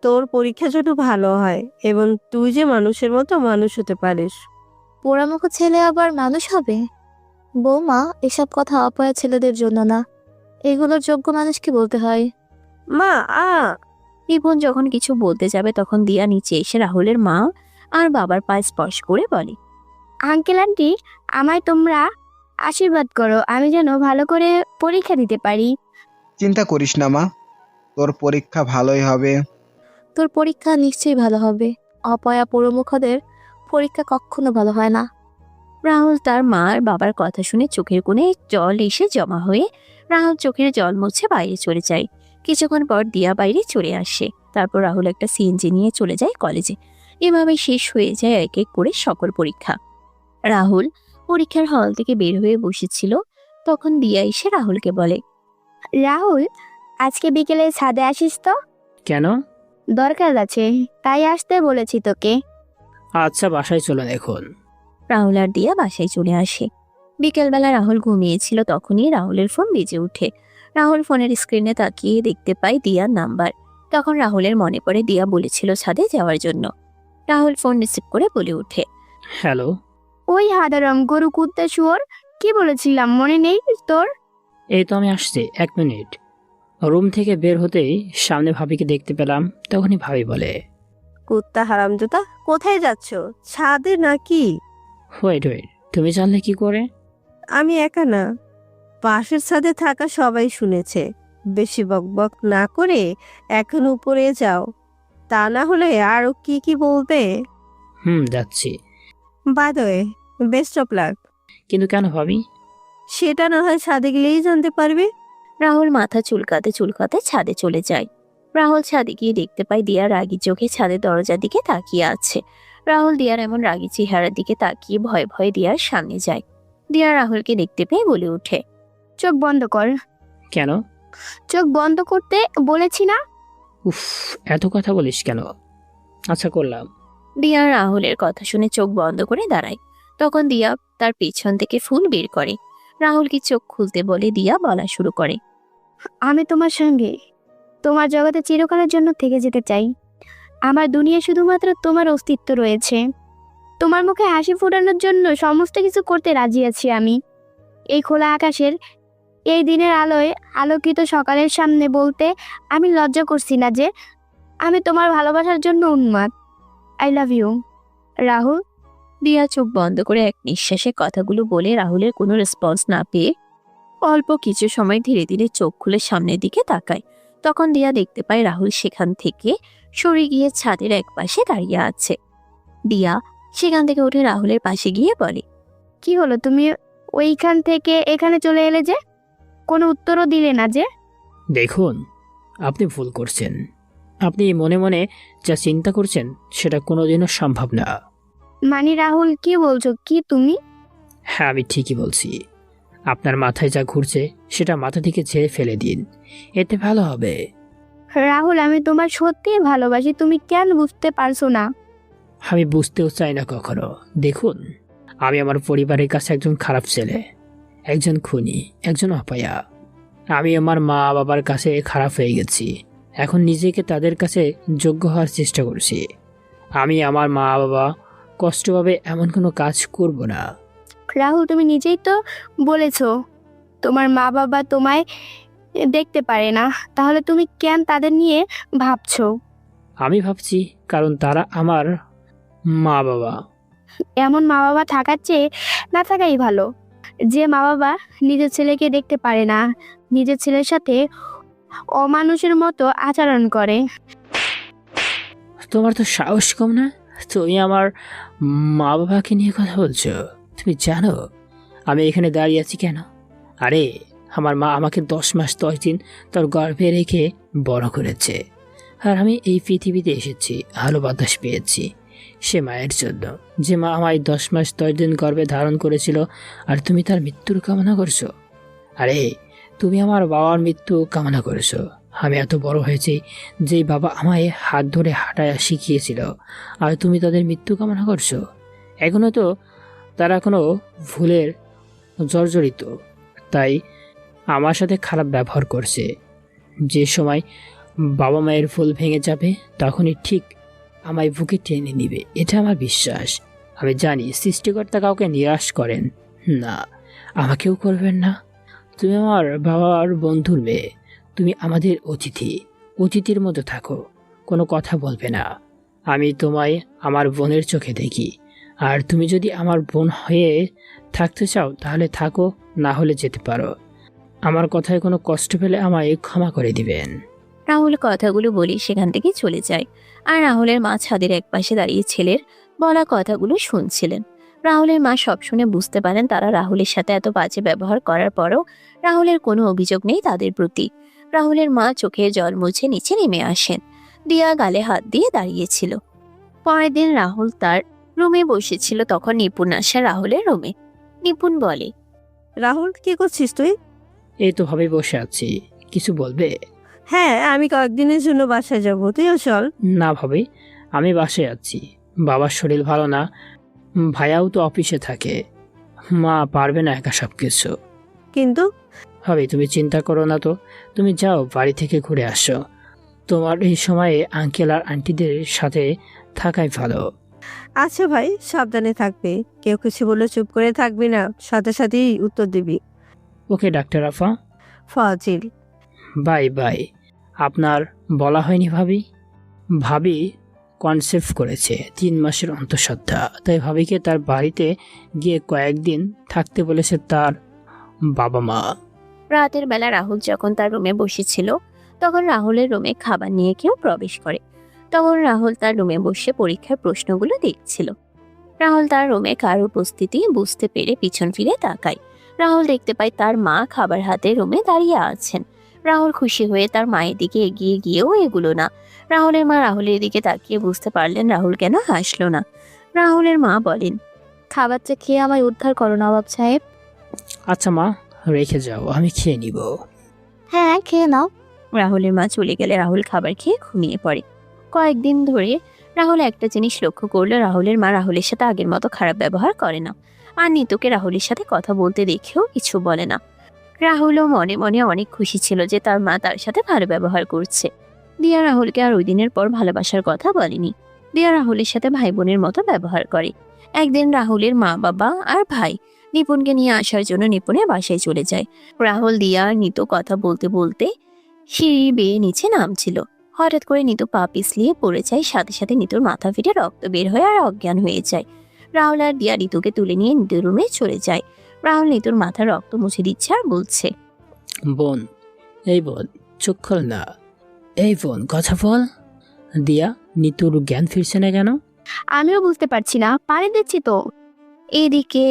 E: তোর পরীক্ষা যেন ভালো হয় এবং তুই যে মানুষের মতো মানুষ হতে পারিস।
F: পোড়ামুখ ছেলে আবার মানুষ হবে? বৌমা, এসব কথা অপয়া ছেলেদের জন্য না, এগুলোর যোগ্য মানুষকে বলতে হয়।
E: মা,
C: রিপন যখন কিছু বলতে যাবে তখন দিয়া নিচে এসে রাহুলের মা আর বাবার পায়ে স্পর্শ করে বলে,
F: আঙ্কেল আন্টি, আমায় তোমরা আশীর্বাদ করো, আমি যেন ভালো করে পরীক্ষা দিতে পারি।
G: চিন্তা করিস না মা, তোর পরীক্ষা ভালোই হবে।
F: তোর পরীক্ষা নিশ্চয়ই ভালো হবে, অপয়া পোড়ামুখদের পরীক্ষা কখনো ভালো হয় না।
C: রাহুল তার মা আর বাবার কথা শুনে চোখের কোণে জল এসে জমা হয়ে রাহুল চোখের জল মুছে বাইরে চলে যায়। কিছুক্ষণ পর দিয়া বাইরে চলে আসে। তারপর রাহুল একটা সিএনজি নিয়ে চলে যায় কলেজে। এভাবে শেষ হয়ে যায় এক এক করে সকল পরীক্ষা। রাহুল পরীক্ষার হল থেকে বের হয়ে বসেছিল, তখন দিয়া এসে রাহুলকে বলে,
F: রাহুল, আজকে বিকেলে ছাদে আসিস তো,
B: কেন?
F: দরকার আছে, তাই আসতে বলেছি তোকে।
B: আচ্ছা, বাসায় চলুন এখন।
C: রাহুল আর দিয়া বাসায় চলে আসে। বিকেলবেলা রাহুল ঘুমিয়েছিল, তখনই রাহুলের ফোন বেজে ওঠে। রাহুল ফোনের স্ক্রিনে তাকিয়ে দেখতে পায় দিয়ার নাম্বার। তখন রাহুলের মনে পড়ে দিয়া বলেছিল ছাদে যাওয়ার জন্য। রাহুল ফোন রিসিভ করে বলে ওঠে,
B: হ্যালো।
F: ওই হাদারাম গরু কুত্তা শুয়োর, কি বলেছিলাম মনে নেই তোর?
B: এই তো আমি আসছি, 1 মিনিট। রুম থেকে বের হতেই সামনে ভাবিকে দেখতে পেলাম। তখনই ভাবি বলে,
E: কুত্তা হারামজাদা, কোথায় যাচ্ছ? ছাদে নাকি?
B: ওয়েট ওয়েট, তুমি জানলে কি করে?
E: আমি একা না, পাশের ছাদে থাকা সবাই শুনেছে। বেশি বকবক না করে এখন উপরে যাও, তা না হলে আরো কি কি বলবে।
B: যাচ্ছি।
E: By the way, best of luck.
B: কিন্তু কেন ভাবি?
E: সেটা না হয় ছাদে গেলেই জানতে পারবে।
C: রাহুল মাথা চুলকাতে চুলকাতে ছাদে চলে যায়। রাহুল ছাদে গিয়ে দেখতে পায় দিয়া রাগী চোখে ছাদের দরজার দিকে তাকিয়ে আছে। রাহুল দিয়ার এমন রাগী চেহারার দিকে তাকিয়ে ভয়ে ভয়ে দিয়ার সামনে যায়। দিয়া রাহুলকে দেখতে পেয়ে বলে ওঠে,
F: চোখ বন্ধ কর।
B: কেন?
F: চোখ বন্ধ করতে বলেছি না?
B: উফ, এত কথা বলিস কেন? আচ্ছা, করলাম।
C: দিয়া রাহুলের কথা শুনে চোখ বন্ধ করে দাঁড়ায়। তখন দিয়া তার পেছন থেকে ফুল বের করে। রাহুলকে চোখ খুলতে বলে দিয়া বলা শুরু করে,
F: আমি তোমার সঙ্গে তোমার জগতে চিরকালের জন্য থেকে যেতে চাই। আমার দুনিয়ায় শুধুমাত্র তোমার অস্তিত্ব রয়েছে। তোমার মুখে হাসি ফোটানোর জন্য সমস্ত কিছু করতে রাজি আছি আমি। এই খোলা আকাশের, এই দিনের আলোয় আলোকিত সকালের সামনে বলতে আমি লজ্জা করছি না যে আমি তোমার ভালোবাসার জন্য উন্মাদ। I love you, Rahul.
C: Diya চোখ বন্ধ করে এক নিঃশ্বাসে কথাগুলো বলে রাহুলের কোনো রেসপন্স না পেয়ে অল্প কিছু সময় ধীরে ধীরে চোখ খুলে সামনের দিকে তাকায়। তখন দিয়া দেখতে পায় রাহুল সেখান থেকে সরে গিয়ে ছাদের এক পাশে দাঁড়িয়ে আছে। দিয়া সেখান থেকে উঠে রাহুলের পাশে গিয়ে বলে,
F: কি হলো, তুমি ওইখান থেকে এখানে চলে এলে যে? কোনো উত্তরও দিলে না যে?
B: দেখুন, আপনি ভুল করছেন। আপনি মনে মনে যা চিন্তা করছেন সেটা কোনোদিনও সম্ভব না।
F: মানে রাহুল, কি বলছো কি তুমি?
B: হ্যাঁ, আমি ঠিকই বলছি। আপনার মাথায় যা ঘুরছে সেটা মাথা থেকে ঝেড়ে ফেলে দিন, এতে ভালো হবে।
F: রাহুল, আমি তোমার সত্যিই ভালোবাসি, তুমি কেন বুঝতে পারছো না?
B: আমি বুঝতেও চাই না কখনো। দেখুন, আমি আমার পরিবারের কাছে একজন খারাপ ছেলে, একজন খুনি, একজন অপয়া। আমি আমার মা বাবার কাছে খারাপ হয়ে গেছি। এখন নিজেকে তাদের কাছে যোগ্য হওয়ার চেষ্টা করছি। আমি আমার মা বাবা কষ্ট পাবে এমন কোনো কাজ করব না।
F: রাহুল, তুমি নিজেই তো বলেছো তোমার মা বাবা তোমায় দেখতে পারে না, তাহলে তুমি কেন তাদের নিয়ে ভাবছো?
B: আমি ভাবছি কারণ তারা আমার মা বাবা।
F: এমন মা বাবা থাকার চেয়ে না থাকাই ভালো, যে মা বাবা নিজের ছেলেকে দেখতে পারে না, নিজের ছেলের সাথে অমানুষের মতো আচরণ করে।
B: তোমার তো সাহস কম না? তুমি আমার মা বাবাকে নিয়ে কথা বলছো? তুমি জানো আমি এখানে দাঁড়িয়ে আছি কেন? আরে, আমার মা আমাকে 10 মাস 10 দিন তার গর্ভে রেখে বড় করেছে। আর আমি এই পৃথিবীতে এসেছি, আলো বাতাস পেয়েছি সে মায়ের জন্য, যে মা আমায় 10 মাস 10 দিন গর্ভে ধারণ করেছিল। আর তুমি তার মৃত্যুর কামনা করছো? আরে, তুমি আমার বাবার মৃত্যু কামনা করেছো। আমি এত বড় হয়েছি, যেই বাবা আমায় হাত ধরে হাঁটায় শিখিয়েছিল, আর তুমি তাদের মৃত্যু কামনা করছো। এখনো তো তারা কোনো ভুলের জর্জরিত, তাই আমার সাথে খারাপ ব্যবহার করছে। যে সময় বাবা মায়ের ভুল ভেঙে যাবে তখনই ঠিক আমায় বুকে টেনে নিবে, এটা আমার বিশ্বাস। আমি জানি সৃষ্টিকর্তা কাউকে নিরাশ করেন না, আমাকেও করবেন না। তুমি আমার বাবার বন্ধুর মেয়ে, তুমি আমাদের অতিথি, অতিথির মতো থাকো, কোনো কথা বলবে না। আমি তোমায় আমার বোনের চোখে দেখি, আর তুমি যদি আমার বোন হয়ে থাকতে চাও তাহলে থাকো, না হলে যেতে পারো। আমার কথায় কোনো কষ্ট পেলে আমায় ক্ষমা করে দিবেন।
C: রাহুল কথাগুলো বলি সেখান থেকে চলে যায়। আর রাহুলের মা ছাদের এক পাশে দাঁড়িয়ে ছেলের বলা কথাগুলো শুনছিলেন। রাহুলের মা সব শুনে বুঝতে পারেন তারা রাহুলের সাথে এত বাজে ব্যবহার করার পরও রাহুলের কোনো অভিযোগ নেই তাদের প্রতি। রাহুলের মা চোখের জল মুছে নিচে নেমে আসেন। দিয়া গালে হাত দিয়ে দাঁড়িয়েছিল। পরের দিন রাহুল তার রুমে বসেছিল, তখন নিপুণ আসে রাহুলের রুমে। নিপুণ বলে,
E: রাহুল, কি করছিস তুই?
B: এই তো ভাবে বসে আছি, কিছু বলবে?
E: হ্যাঁ, আমি কয়েকদিনের জন্য বাসায় যাবো, তুইও চল।
B: না ভাবি, আমি বাসায় আছি, বাবার শরীর ভালো না, ভাইয়াও তো অফিসে থাকে, মা পারবে না একা সব কিছু।
E: কিন্তু
B: ভাবি, তুমি চিন্তা করো না তো, তুমি যাও বাড়ি থেকে ঘুরে আসো। তোমার এই সময়ে আঙ্কেল আর আন্টিদের সাথে থাকাই ভালো।
E: আচ্ছা ভাই, সাবধানে থাকবে। কেউ কিছু বললে চুপ করে থাকবি না, সাথে সাথেই উত্তর দিবি।
B: ওকে ডাক্তার আফা।
E: ফাজিল।
B: Bye bye. আপনার বলা হয়নি ভাবি? ভাবি কনসেপ্ট করেছে 3 মাসের অন্তঃসত্ত্বা, তাই ভাবিকে তার বাড়িতে গিয়ে কয়েকদিন থাকতে বলেছে তার বাবা মা।
C: রাতের বেলা রাহুল যখন তার রুমে বসেছিল তখন রাহুলের রুমে খাবার নিয়ে কেউ প্রবেশ করে। তখন রাহুল তার রুমে বসে পরীক্ষার প্রশ্নগুলো দেখছিল। রাহুল তার রুমে কার উপস্থিতি বুঝতে পেরে পিছন ফিরে তাকায়। রাহুল দেখতে পায় তার মা খাবার হাতে রুমে দাঁড়িয়ে আছেন। রাহুল খুশি হয়ে তার মায়ের দিকে এগিয়ে গিয়েও এগুলো না। রাহুলের মা রাহুলের দিকে তাকিয়ে বুঝতে পারলেন রাহুল কেন হাসলো না। রাহুলের মা বলেন,
F: খাবারটা খেয়ে আমায় উদ্ধার করো নবাব সাহেব।
B: আচ্ছা মা, রেখে যাও, আমি খেয়ে নিব।
F: হ্যাঁ, খেয়ে নাও।
C: রাহুলের মা চলে গেলে রাহুল খাবার খেয়ে ঘুমিয়ে পড়ে। কয়েকদিন ধরে রাহুল একটা জিনিস লক্ষ্য করলো, রাহুলের মা রাহুলের সাথে আগের মতো খারাপ ব্যবহার করে না। আর নিতুকে রাহুলের সাথে কথা বলতে দেখেও কিছু বলে না। রাহুলও মনে মনে অনেক খুশি ছিল যে তার মা তার সাথে ভালো ব্যবহার করছে। দিয়া রাহুলকে আর ওই দিনের পর ভালোবাসার কথা বলেনি। দিয়া রাহুলের সাথে ভাই বোনের মতো ব্যবহার করে। একদিন রাহুলের মা বাবা আর ভাই নিপুণকে নিয়ে আসার জন্য নিপুণের বাসায় চলে যায়। রাহুল, দিয়া আর নিতু কথা বলতে বলতে সিঁড়ি বেয়ে নিচে নামছিল। হঠাৎ করে নিতু পা পিছলিয়ে পড়ে যায়, সাথে সাথে নিতুর মাথা ফেটে রক্ত বের হয়ে আর অজ্ঞান হয়ে যায়। রাহুল আর দিয়া নিতুকে তুলে নিয়ে নিতুর রুমে চলে যায়। রাহুল নিতুর মাথার রক্ত মুছে দিচ্ছে আর বলছে,
B: বোন, এই বোন, চোখ খোল না। এই বোন, কথা বল। দিয়া, নিতুর জ্ঞান ফিরছে না কেন?
F: আমিও বুঝতে পারছি না, পানি দিচ্ছি তো।
C: এদিকে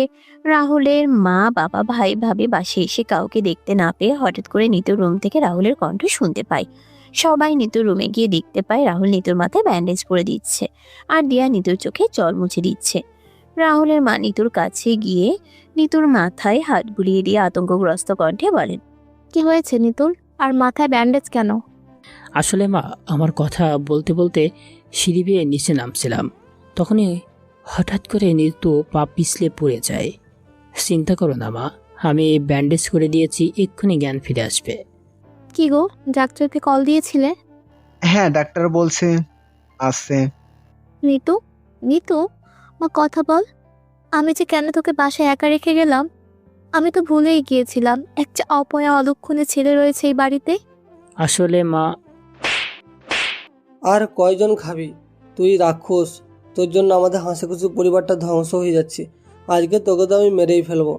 C: রাহুলের মা বাবা ভাই ভাবি বাসে এসে কাউকে দেখতে না পেয়ে হঠাৎ করে নিতুর রুম থেকে রাহুলের কণ্ঠ শুনতে পায়। সবাই নিতুর রুমে গিয়ে দেখতে পায় রাহুল নিতুর মাথায় ব্যান্ডেজ করে দিচ্ছে আর দিয়া নিতুর চোখে জল মুছে দিচ্ছে। রাহুলের মা নিতুর কাছে গিয়ে নিতুর মাথায় হাত বুলিয়ে দিয়ে আতঙ্কগ্রস্ত কণ্ঠে বলেন,
F: কি হয়েছে নিতুল? আর মাথায় ব্যান্ডেজ কেন?
B: আসলে মা, আমার কথা বলতে বলতে সিঁড়ি বেয়ে নিচে নামছিলাম, তখনই হঠাৎ করে নিতু পা পিছলে পড়ে যায়। চিন্তা করো না মা, আমি ব্যান্ডেজ করে দিয়েছি, এক্ষুনি জ্ঞান ফিরে আসবে।
F: কি গো, ডাক্তারকে কল দিয়েছিলে?
G: হ্যাঁ, ডাক্তার বলছে আসছে।
F: নিতু, নিতু, মা কথা বল। আমি যে কেন তোকে বাসায় একা রেখে গেলাম? আমি তো ভুলেই গিয়েছিলাম একটা অপয়া অলক্ষণে ছেলে রয়েছে এই বাড়িতে।
B: আসলে মা,
D: আর কয়জন খাবি? তুই রাক্ষস, তোর জন্য আমাদের হাসিখুশি পরিবারটা ধ্বংস হয়ে যাচ্ছে। আজকে তোকে তো আমি মেরেই ফেলবো।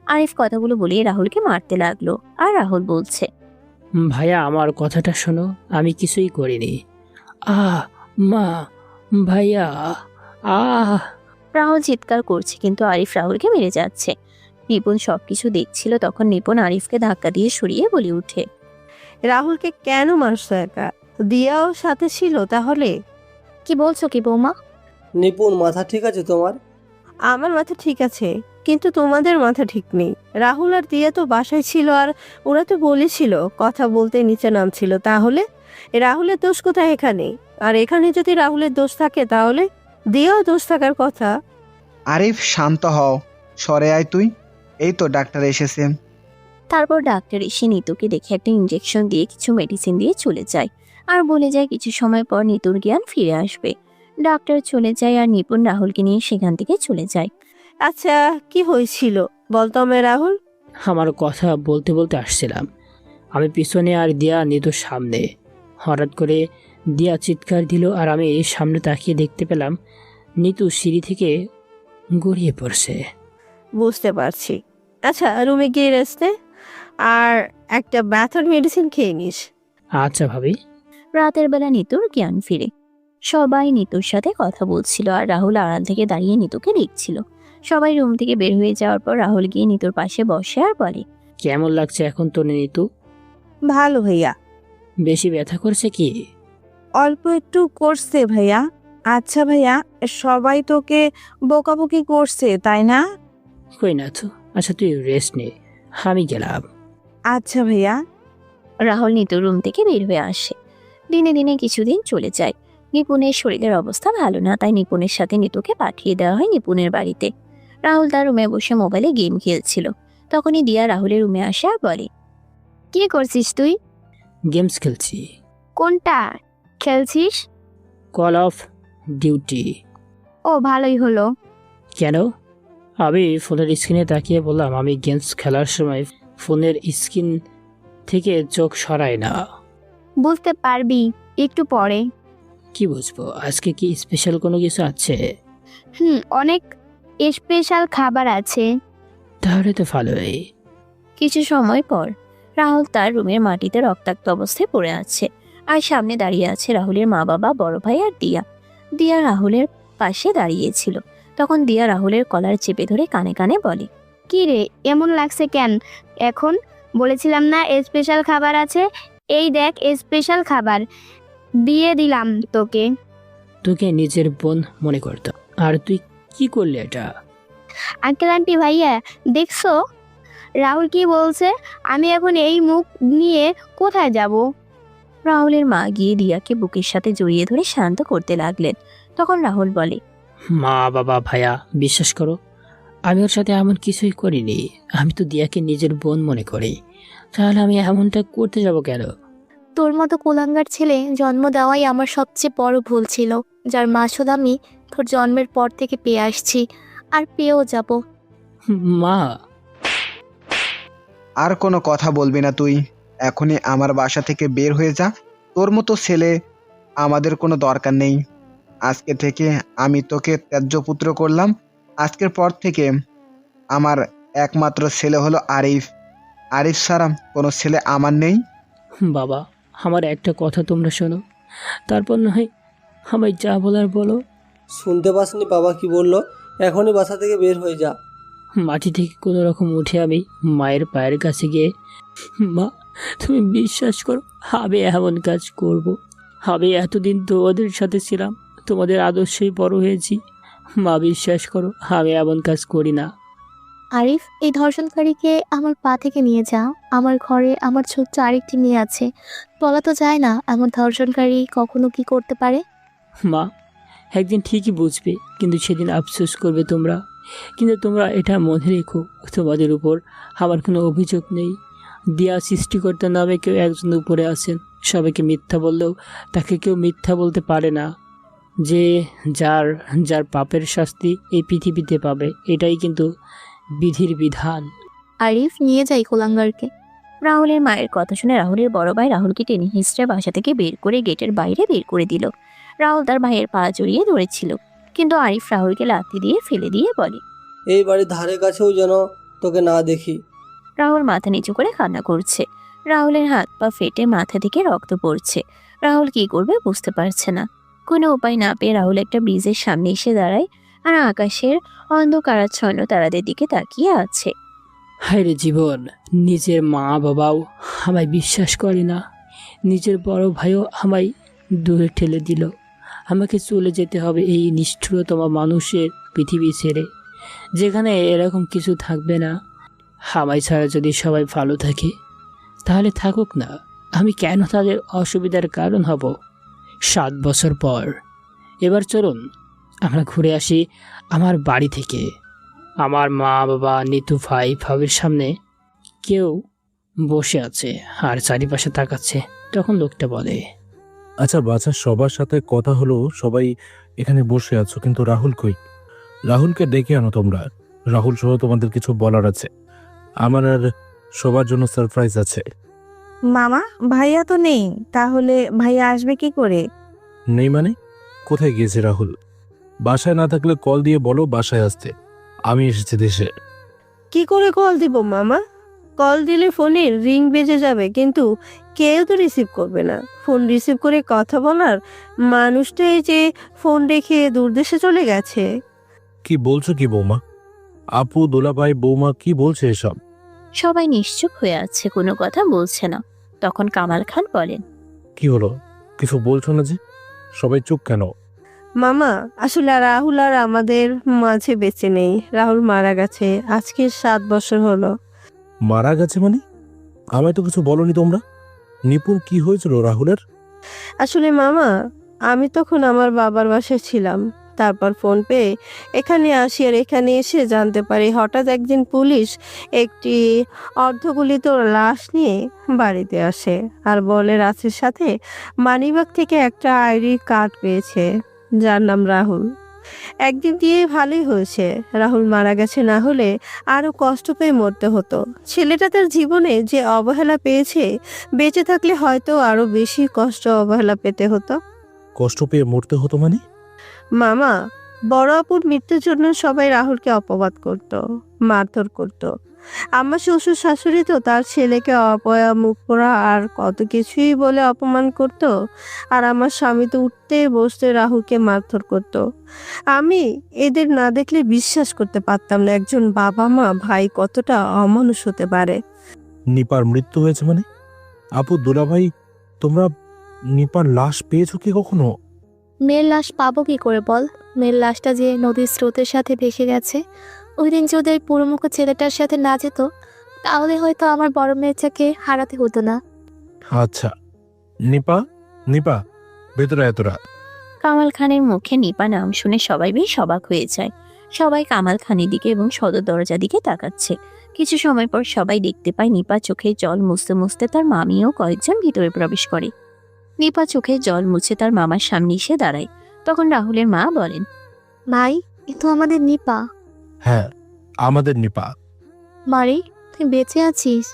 C: আরিফ কথাগুলো বলে রাহুলকে মারতে লাগলো। আর রাহুল বলছে,
B: ভাইয়া আমার কথাটা শোনো, আমি কিছুই করিনি। মা, ভাইয়া,
C: রাহুল চিৎকার করছে কিন্তু আরিফ রাহুলকে মেরে যাচ্ছে। নিপুণ সবকিছু দেখছিল। তখন নিপুণ আরিফকে ধাক্কা দিয়ে সরিয়ে বলে উঠে,
E: রাহুলকে কেন মারছো একা? দিয়াও সাথে ছিল তাহলে?
F: কি বলছো কি বৌমা?
D: নিপুণ, মাথা ঠিক আছে তোমার?
E: আমার মাথা ঠিক আছে, কিন্তু তোমাদের মাথা ঠিক নেই। রাহুল আর দিয়া তো বাসায় ছিল, আর ওরা তো বলেছিল কথা বলতে নিচে নামছিল। তাহলে রাহুলের দোষ কোথায় এখানে? আর এখানে যদি রাহুলের দোষ থাকে তাহলে দিয়াও দোষ থাকার কথা।
G: আরিফ, শান্ত হও, সরে আয় তুই। এই তো ডাক্তার এসেছে।
C: তারপর ডাক্তার এসে নিতুকে দেখে একটা ইঞ্জেকশন দিয়ে কিছু মেডিসিন দিয়ে চলে যায় আর বলে যায় কিছু সময় পর নিতুর জ্ঞান ফিরে আসবে। ডাক্তার চলে যায় আর নিপুণ রাহুলকে নিয়ে সেখান থেকে চলে যায়।
E: আচ্ছা, কি হয়েছিল বলতো আমায় রাহুল?
B: আমার কথা বলতে বলতে আসছিলাম, আমি পিছনে আর দিয়া নিতুর সামনে। হঠাৎ করে দিয়া চিৎকার দিল আর আমি সামনে তাকিয়ে দেখতে পেলাম নিতু সিঁড়ি থেকে গড়িয়ে পড়ছে।
E: বুঝতে পারছি। আচ্ছা, রুমে গিয়ে রেস্ট নে আর একটা ব্যথার মেডিসিন খেয়ে নিস।
B: আচ্ছা ভাবি।
C: রাতের বেলা নিতুর জ্ঞান ফিরে। সবাই নিতুর সাথে কথা বলছিল আর রাহুল আড়াল থেকে দাঁড়িয়ে নিতুকে দেখছিল। সবাই রুম থেকে বের হয়ে যাওয়ার পর রাহুল গিয়ে নিতুর পাশে বসে আর বলে,
B: কেমন লাগছে এখন তোর নিতু?
E: ভালো ভাইয়া।
B: বেশি ব্যথা করছে কি?
E: অল্প একটু করছে ভাইয়া। আচ্ছা ভাইয়া, সবাই তোকে বকাবকি করছে তাই না?
B: কই না তো। আচ্ছা তুই রেস্ট নে, আমি গেলাম।
E: আচ্ছা ভাইয়া।
C: রাহুল নিতুর রুম থেকে বের হয়ে আসে। দিনে দিনে কিছুদিন চলে যায়। নিপুণের শরীরের অবস্থা ভালো না, তাই নিপুণের সাথে নিতুকে পাঠিয়ে দেওয়া হয় নিপুণের বাড়িতে। রাহুল তার রুমে বসে মোবাইলে গেম খেলছিল। তখনই দিয়া রাহুলের রুমে আসে আর বলে,
F: কি করছিস তুই?
B: গেমস খেলছি।
F: কোনটা খেলছিস?
B: Call of Duty.
F: ও, ভালোই হলো।
B: কেন? আমি ফোনের স্ক্রিনে তাকিয়ে বললাম, আমি গেমস খেলার সময় ফোনের স্ক্রিন থেকে চোখ সরায় না।
F: বুঝতে পারবি একটু পরে।
B: কি বুঝবো? আজকে কি স্পেশাল কোনো কিছু আছে?
F: অনেক স্পেশাল খাবার আছে।
B: তাহলে তো ভালোই।
C: কিছু সময় পর রাহুল তার রুমের মাটিতে রক্তাক্ত অবস্থায় পড়ে আছে, আর সামনে দাঁড়িয়ে আছে রাহুলের মা বাবা, বড় ভাই আর দিয়া। দিয়া রাহুলের পাশে দাঁড়িয়েছিল। তখন দিয়া রাহুলের কলার চেপে ধরে কানে কানে বলে,
F: কি রে, এমন লাগছে কেন এখন? বলেছিলাম না স্পেশাল খাবার আছে, এই দেখ স্পেশাল খাবার দিয়ে দিলাম তোকে।
B: তোকে নিজের বোন মনে করতো, আর তুই কি করলি এটা?
F: আঙ্কেল আন্টি ভাইয়া দেখছো রাহুল কি বলছে? আমি এখন এই মুখ নিয়ে কোথায় যাব?
C: রাহুলের মা গিয়ে দিয়াকে বুকের সাথে জড়িয়ে ধরে শান্ত করতে লাগলেন। তখন রাহুল বলে,
B: মা বাবা ভাইয়া বিশ্বাস করো, আমি ওর সাথে এমন কিছুই করিনি। আমি তো দিয়াকে নিজের বোন মনে করি, তাহলে আমি এমনটা করতে যাব কেন?
F: তোর মতো কুলাঙ্গার ছেলে জন্ম দেওয়াই আমার সবচেয়ে বড় ভুল ছিল, যার মাসুদ আমি তোর জন্মের পর থেকে পেয়ে আসছি, আর পেয়েও যাব।
B: মা,
G: আর কোনো কথা বলবি না তুই। এখনই আমার বাসা থেকে বের হয়ে যা। তোর মতো ছেলে আমাদের কোনো দরকার নেই। আজকে থেকে আমি তোকে ত্যায্য পুত্র করলাম। আজকের পর থেকে আমার একমাত্র ছেলে হলো আরিফ। আরিফ ছাড়া কোনো ছেলে আমার নেই।
B: বাবা, আমার একটা কথা তোমরা শোনো, তারপর না হয় আমায় যা বলার বলো।
D: শুনতে পাসনি বাবা কি বললো? এখনই বাসা থেকে বের হয়ে যা।
B: মাটি থেকে কোনো রকম উঠে আমি মায়ের পায়ের কাছে গিয়ে, মা তুমি বিশ্বাস করো, আমি এমন কাজ করব। আমি এতদিন তোমাদের সাথে ছিলাম, তোমাদের আদর্শেই বড় হয়েছি। মা বিশ্বাস করো, আমি এমন কাজ করি না।
F: আরিফ, এই ধর্ষণকারীকে আমার পা থেকে নিয়ে যা। আমার ঘরে আমার ছোট্ট আরেকটি মেয়ে আছে, বলা তো যায় না এমন ধর্ষণকারী কখনো কি করতে পারে।
B: মা, একদিন ঠিকই বুঝবে, কিন্তু সেদিন আফসোস করবে তোমরা। কিন্তু তোমরা এটা মনে রেখো, তোমাদের উপর আমার কোনো অভিযোগ নেই। দিয়া সৃষ্টিকর্তার নামে কেউ একজন উপরে আছেন। সবাইকে মিথ্যা বললেও তাকে কেউ মিথ্যা বলতে পারে না। যে যার যার পাপের শাস্তি এই পৃথিবীতে পাবে, এটাই কিন্তু বিধির বিধান।
F: আরিফ, নিয়ে যাই কুলাঙ্গারকে।
C: রাহুলের মায়ের কথা শুনে রাহুলের বড় ভাই রাহুলকে টেনে হিঁচড়ে বাসা থেকে বের করে গেটের বাইরে বের করে দিল। রাহুল তার ভাইয়ের পা জড়িয়ে ধরেছিল, কিন্তু আরিফ রাহুলকে লাথি দিয়ে ফেলে দিয়ে বলে,
D: এই বাড়ির ধারে কাছেও যেন তোকে না দেখি।
C: রাহুল মাথা নিচু করে কান্না করছে। রাহুলের হাত পা ফেটে মাথা থেকে রক্ত পড়ছে। রাহুল কি করবে বুঝতে পারছে না। কোনো উপায় না পেয়ে রাহুল একটা ব্রিজের সামনে এসে দাঁড়ায়, আর আকাশের অন্ধকারাচ্ছন্ন তারাদের দিকে তাকিয়ে আছে।
B: হায়রে জীবন, নিজের মা বাবাও আমায় বিশ্বাস করে না, নিজের বড় ভাইও আমায় দূরে ঠেলে দিল। আমাকে চলে যেতে হবে এই নিষ্ঠুরতম মানুষের পৃথিবী ছেড়ে, যেখানে এরকম কিছু থাকবে না। আমায় ছাড়া যদি সবাই ভালো থাকে, তাহলে থাকুক না। আমি কেন তাদের অসুবিধার কারণ হব? 7 বছর পর এবার চলুন আমরা ঘুরে আসি আমার বাড়ি থেকে। আমার মা বাবা, নিতু ভাই ভাবির সামনে কেউ বসে আছে আর চারিপাশে তাকাচ্ছে। তখন লোকটা বলে,
I: আচ্ছা বাচ্চা, সবার সাথে কথা হলো, সবাই এখানে বসে আছো, কিন্তু রাহুল কই? রাহুলকে ডেকে আনো তোমরা। রাহুল সহ তোমাদের কিছু বলার আছে। আমার আর সবার জন্য সারপ্রাইজ আছে।
E: মামা, ভাইয়া তো নেই, তাহলে ভাইয়া আসবে কি করে?
I: নেই মানে? কোথায় গিয়েছে রাহুল? বাসায় না থাকলে কল দিয়ে বলো বাসায় আসতে। আমি এসেছি দেশে।
E: কি করে কল দিব মামা? কল দিলে ফোনের রিং বেজে যাবে, কিন্তু কেউ তো রিসিভ করবে না। ফোন রিসিভ করে কথা বলার মানুষটাই যে ফোন রেখে দূরদেশে চলে গেছে।
I: কি বলছো কি বৌমা? আপু, দোলাভাই, বৌমা কি বলছে এসব?
C: সবাই নিশ্চুপ হয়ে আছে, কোনো কথা বলছে না। তখন কামাল খান বলেন,
I: কি হলো? কিছু বলছো না যে? সবাই চুপ কেন?
E: মামা, আসলে রাহুল আর আমাদের মাঝে বেঁচে নেই। রাহুল মারা গেছে, আজকে 7 বছর হলো।
I: মারা গেছে মানে? আমায় তো কিছু বলনি তোমরা। নিপুণ, কি হয়েছিল রাহুলের?
E: আসলে মামা, আমি তখন আমার বাবার বাসায় ছিলাম। তারপর ফোন পেয়ে এখানে আসি, আর এখানে এসে জানতে পারি হঠাৎ একদিন পুলিশ একটি অর্ধগলিত লাশ নিয়ে বাড়িতে আসে আর বলে রাসের সাথে মানিব্যাগ থেকে একটা আইডি কার্ড পেয়েছে, যার নাম রাহুল। একদিক দিয়ে ভালোই হয়েছে, রাহুল মারা গেছে, না হলে আরো কষ্ট পেয়ে মরতে হতো। ছেলেটা তার জীবনে যে অবহেলা পেয়েছে, বেঁচে থাকলে হয়তো আরো বেশি কষ্ট অবহেলা পেতে হতো।
I: কষ্ট পেয়ে মরতে হতো মানে?
E: মামা, বড় আপুর মৃত্যুর জন্য সবাই রাহুলকে অপবাদ করত, মারধর করত। আমার শ্বশুর শাশুড়ি তো তার ছেলেকে অপয়া মুখ পোড়া আর কত কিছুই বলে অপমান করত। আর আমার স্বামী তো উঠতে বসতে রাহুলকে মারধর করত। আমি এদের না দেখলে বিশ্বাস করতে পারতাম না একজন বাবা মা ভাই কতটা অমানুষ হতে পারে।
I: নিপার মৃত্যু হয়েছে মানে? আপু, দুলাভাই, তোমরা নিপার লাশ পেয়েছো কি কখনো?
F: মেয়ের লাশ পাবো কি করে বল? মেয়ের লাশটা যে নদীর স্রোতের সাথে ভেসে গেছে। ওই দিন যদি ওই পুরোমুখ ছেলেটার সাথে না যেত, তাহলে হয়তো আমার বড় মেয়েটাকে হারাতে হতো না।
I: আচ্ছা, নিপা, নিপা, ভেতরে এতরা।
C: কামাল খানের মুখে নিপা নাম শুনে সবাই বেশ অবাক হয়ে যায়। সবাই কামাল খানের দিকে এবং সদর দরজা দিকে তাকাচ্ছে। কিছু সময় পর সবাই দেখতে পায় নিপা চোখে জল মুছতে মুছতে তার মামিও কয়েকজন ভিতরে প্রবেশ করে। নিপা চোখে জল মুছে তার মামার সামনে এসে দাঁড়ায়। তখন রাহুলের মা বলেন,
F: মাই, এ তো আমাদের নিপা।
I: হ্যাঁ, আমাদের নিপা।
F: মারে, তুই বেঁচে আছিস?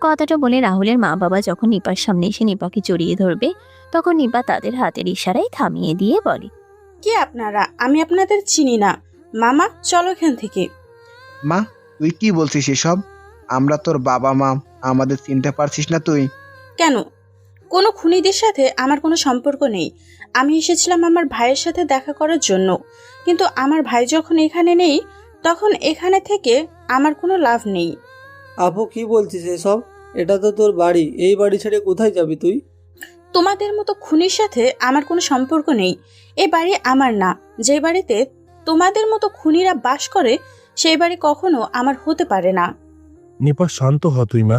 C: কথাটা বলে রাহুলের মা বাবা যখন নিপার সামনে এসে নিপাকে জড়িয়ে ধরবে, তখন নিপা তাদের হাতের ইশারায় থামিয়ে দিয়ে বলে,
A: কে আপনারা? আমি আপনাদের চিনি না। মামা, চলো এখান থেকে।
G: মা, তুই কি বলছিস এসব? আমরা তোর বাবা মা, আমাদের চিনতে পারছিস না তুই?
A: কেন? কোনো খুনিদের সাথে আমার কোনো সম্পর্ক নেই। আমি এসেছিলাম আমার ভাইয়ের সাথে দেখা করার জন্য, কিন্তু আমার ভাই যখন এখানে নেই, তখন এখানে থেকে আমার কোনো লাভ নেই।
D: আপু কি বলছিস এসব? এটা তো তোর বাড়ি, এই বাড়ি ছেড়ে কোথায় যাবি তুই?
A: তোমাদের মতো খুনির সাথে আমার কোনো সম্পর্ক নেই। এই বাড়ি আমার না। যে বাড়িতে তোমাদের মতো খুনিরা বাস করে, সেই বাড়ি কখনো আমার হতে পারে না।
I: নিপা, শান্ত হ তুই মা।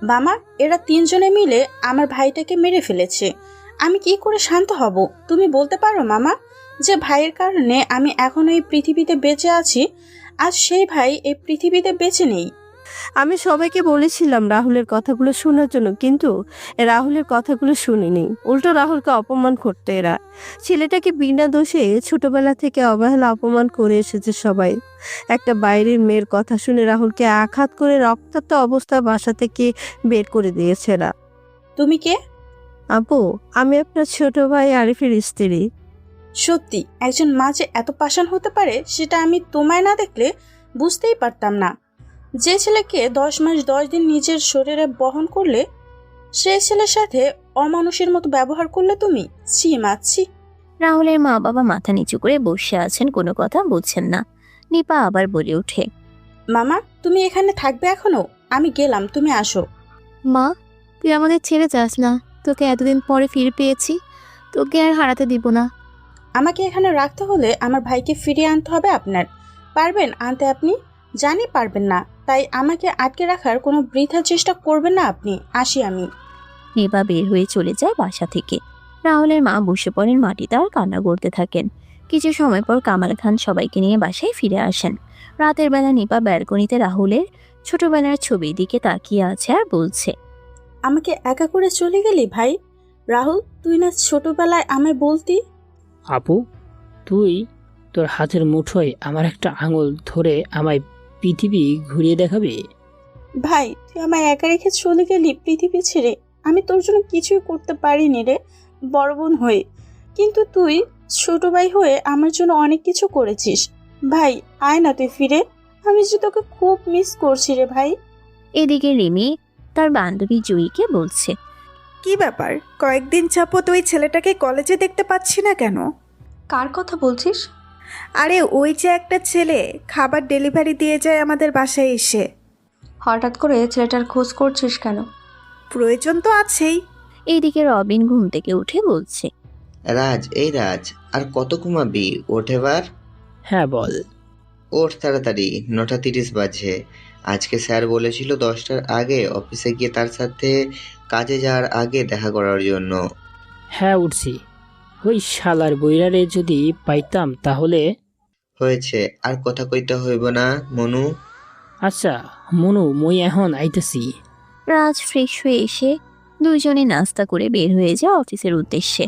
A: মামা, এরা তিনজনে মিলে আমার ভাইটাকে মেরে ফেলেছে। আমি কি করে শান্ত হব? তুমি বলতে পারো মামা, যে ভাইয়ের কারণে আমি এখনো এই পৃথিবীতে বেঁচে আছি, আজ সেই ভাই এই পৃথিবীতে বেঁচে নেই।
E: আমি সবাইকে বলেছিলাম রাহুলের কথাগুলো শোনার জন্য, কিন্তু রাহুলের কথাগুলো শুনিনি। উল্টো রাহুলকে অপমান করতে এরা। ছেলেটাকে বিনা দোষে ছোটবেলা থেকে অবহেলা অপমান করে এসেছে সবাই। একটা বাইরের মেয়ের কথা শুনে রাহুলকে আঘাত করে রক্তাক্ত অবস্থায় বাসা থেকে বের করে দিয়েছে এরা।
A: তুমি কে?
E: আপু, আমি আপনার ছোট ভাই আরিফের স্ত্রী।
A: সত্যি একজন মা যে এত পাষাণ হতে পারে, সেটা আমি তোমায় না দেখলে বুঝতেই পারতাম না। যে ছেলেকে 10 মাস 10 দিন নিজের শরীরে বহন করলে, সেই ছেলের সাথে অমানুষের মতো ব্যবহার করলে তুমি। ছি মা, ছি।
C: রাহুলের মা বাবা মাথা নিচু করে বসে আছেন, কোনো কথা বুঝছেন না। নিপা আবার বলে ওঠে,
A: মামা, তুমি এখানে থাকবে এখনো? আমি গেলাম, তুমি আসো।
F: মা, তুই আমাদের ছেড়ে যাস না। তোকে এতদিন পরে ফিরে পেয়েছি, তোকে আর হারাতে দিব না।
A: আমাকে এখানে রাখতে হলে আমার ভাইকে ফিরিয়ে আনতে হবে আপনার। পারবেন আনতে আপনি? জানি পারবেন না, তাই আমাকে আটকে রাখার কোনো বৃথা চেষ্টা করবেন না আপনি। আসি আমি।
C: নিপা বের হয়ে চলে যায় বাসা থেকে। রাহুলের মা বসে পড়েন মাটিতে আর কান্না করতে থাকেন। কিছু সময় পর কামাল খান সবাইকে নিয়ে বাসায় ফিরে আসেন। রাতের বেলা নিপা ব্যালকনিতে রাহুলের ছোটবেলার ছবির দিকে তাকিয়ে আছে আর বলছে,
A: আমাকে একা করে চলে গেলি ভাই? রাহুল, তুই না ছোটবেলায় আমায় বলতি?
B: আপু, তুই তোর হাতের মুঠোয় আমার একটা আঙুল ধরে আমায় পৃথিবী ঘুরিয়ে দেখাবি?
A: ভাই, তুই আমায় একা রেখে চলে গেলি পৃথিবী ছেড়ে। আমি তোর জন্য কিছুই করতে পারিনি রে, বড় বোন হয়ে। কিন্তু তুই ছোট ভাই হয়ে আমার জন্য অনেক কিছু করেছিস। ভাই, আয় না তুই ফিরে। আমি যে তোকে খুব মিস করছি রে ভাই।
C: এদিকে রিমি তার বান্ধবী জুইকে বলছে,
A: কি ব্যাপার? কয়েকদিন যাবত ওই ছেলেটাকে কলেজে দেখতে পাচ্ছি না কেন?
J: কার কথা বলছিস?
A: আরে ওই যে একটা ছেলে খাবার ডেলিভারি দিয়ে যায় আমাদের বাসায় এসে।
J: হঠাৎ করে ছেলেটার খোঁজ করছিস কেন?
A: প্রয়োজন তো আছেই।
C: এইদিকে রবিন ঘুম থেকে উঠে বলছে,
H: রাজ, এই রাজ, আর কত ঘুমাবি? ওঠ এবার।
B: হ্যাঁ বল।
H: ওঠ তাড়াতাড়ি, 9:30 বাজে। আজকে স্যার বলেছিল 10টার আগে অফিসে গিয়ে তার সাথে কাজে যাওয়ার আগে দেখা করার জন্য।
B: হ্যাঁ উঠছি। ওই শালার বইরারে যদি পাইতাম তাহলে।
H: হয়েছে, আর কথা কইতে হইব না মনু।
B: আচ্ছা মনু, মই এখন আইতাছি।
C: রাজ ফ্রেশ হয়ে এসে দুইজনে নাস্তা করে বের হয়ে যায় অফিসের উদ্দেশ্যে।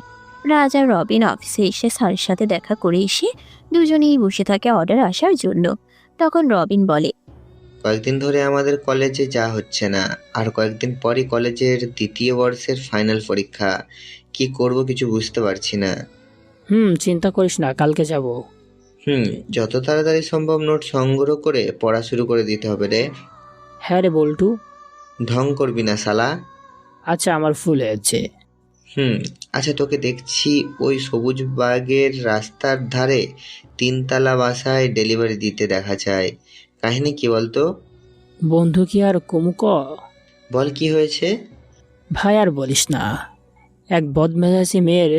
C: রাজ আর রবিন অফিসে এসে স্যারের সাথে দেখা করে এসে দুজনেই বসে থাকে অর্ডার আসার জন্য। তখন রবিন বলে,
H: কয়েকদিন ধরে আমাদের কলেজে যা হচ্ছে না, আর কয়েকদিন পরই কলেজের দ্বিতীয় বর্ষের ফাইনাল পরীক্ষা। কি করব কিছু বুঝতে পারছি না।
B: চিন্তা করিস না, কালকে যাব।
H: যত তাড়াতাড়ি সম্ভব নোট সংগ্রহ করে পড়া শুরু করে দিতে হবে রে।
B: হ্যাঁ রে বল্টু।
H: ঢং করবি না শালা।
B: আচ্ছা, আমার ফুল হয়েছে।
H: আচ্ছা, তোকে দেখছি ওই সবুজ বাগের রাস্তার ধারে 3তলা বাসায় ডেলিভারি দিতে দেখা যায়। কাহিনী কি বলতো?
B: বন্ধু কি আর কমুক?
H: বল কি হয়েছে?
B: ভাই আর বলিস না, এক বদমেজাজি মেয়ের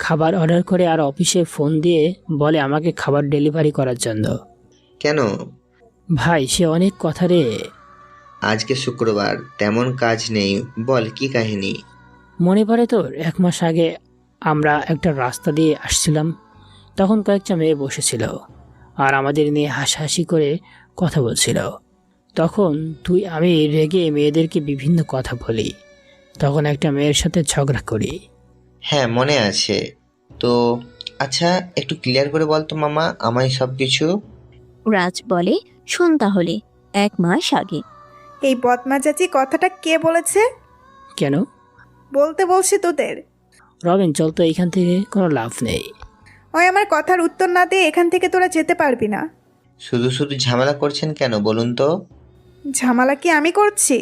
B: খাবার অর্ডার করে আর অফিসে ফোন দিয়ে বলে আমাকে খাবার ডেলিভারি করার জন্য।
H: কেন?
B: ভাই সে অনেক কথা রে।
H: আজকে শুক্রবার, তেমন কাজ নেই, বল কি কাহিনী।
B: মনে পড়ে তোর 1 মাস আগে আমরা একটা রাস্তা দিয়ে আসছিলাম, তখন কয়েকটা মেয়ে বসেছিল আর আমাদের নিয়ে হাসাহাসি করে কথা বলছিল। তখন তুই আমি রেগে মেয়েদেরকে বিভিন্ন কথা বলি, তখন একটা মেয়ের সাথে ঝগড়া করি।
H: হ্যাঁ মনে আছে তো। আচ্ছা একটু ক্লিয়ার করে বল তো মামা আমায় সব কিছু।
C: রাজ বলে, শোন তাহলে। 1 মাস আগে।
A: এই বদমাজাজি কথাটা কে বলেছে?
B: কেন?
A: বলতে বলছি তোদের।
B: রবিন চল তো, এখান থেকে কোনো লাভ নেই।
A: ওই আমার কথার উত্তর না দিয়ে এখান থেকে তোরা যেতে পারবি না।
H: শুধু শুধু ঝামেলা করছেন কেন বলুন তো?
A: ঝামেলা কি আমি করছি?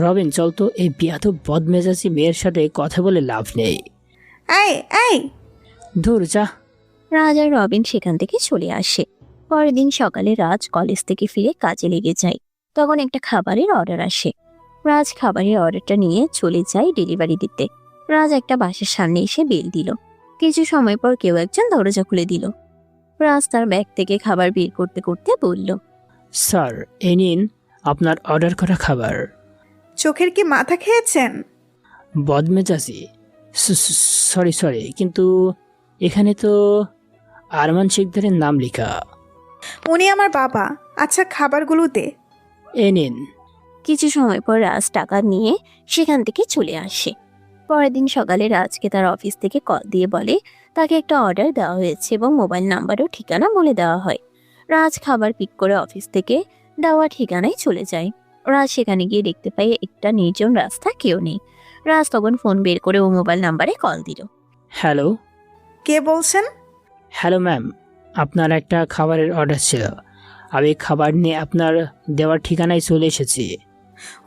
B: রবিন চল তো, এই বিয়াদব বদমেজাজি মেয়ের সাথে কথা বলে লাভ নেই।
A: এই এই
B: দূর যা।
C: রাজ আর রবিন সেখান থেকে চলে আসে। পরের দিন সকালে রাজ কলেজ থেকে ফিরে কাজে লেগে যায়। তখন একটা খাবারের অর্ডার আসে। রাজ খাবারের অর্ডারটা নিয়ে চলে যায় ডেলিভারি দিতে। রাজ একটা বাসার সামনে এসে বেল দিল। কিছু সময় পর কেউ একজন দরজা খুলে দিল। রাজ তার ব্যাগ থেকে খাবার বের করতে করতে বলল,
B: স্যার এই নিন আপনার অর্ডার করা খাবার।
A: চোখের কি মাথা খেয়েছেন?
B: বদমেজাজি। সরি, কিন্তু এখানে তো আরমান শিকদারের নাম লেখা।
A: উনি আমার বাবা। আচ্ছা খাবারগুলো দে।
B: এ নিন।
C: কিছু সময় পর রাজ টাকা নিয়ে সেখান থেকে চলে আসে। পরের দিন সকালে রাজকে তার অফিস থেকে কল দিয়ে বলে তাকে একটা অর্ডার দেওয়া হয়েছে এবং মোবাইল নাম্বার ও ঠিকানা বলে দেওয়া হয়। রাজ খাবার পিক করে অফিস থেকে দেওয়া ঠিকানায় চলে যায়। রাজ সেখানে গিয়ে দেখতে পায় একটা নির্জন রাস্তা, কেউ নেই। রাজ তখন ফোন বের করে ও মোবাইল নাম্বারে কল দিল।
B: হ্যালো।
A: কে বলছেন?
B: হ্যালো ম্যাম, আপনার একটা খাবারের অর্ডার ছিল। আমি খাবার নিয়ে আপনার দেওয়ার ঠিকানায় চলে এসেছি।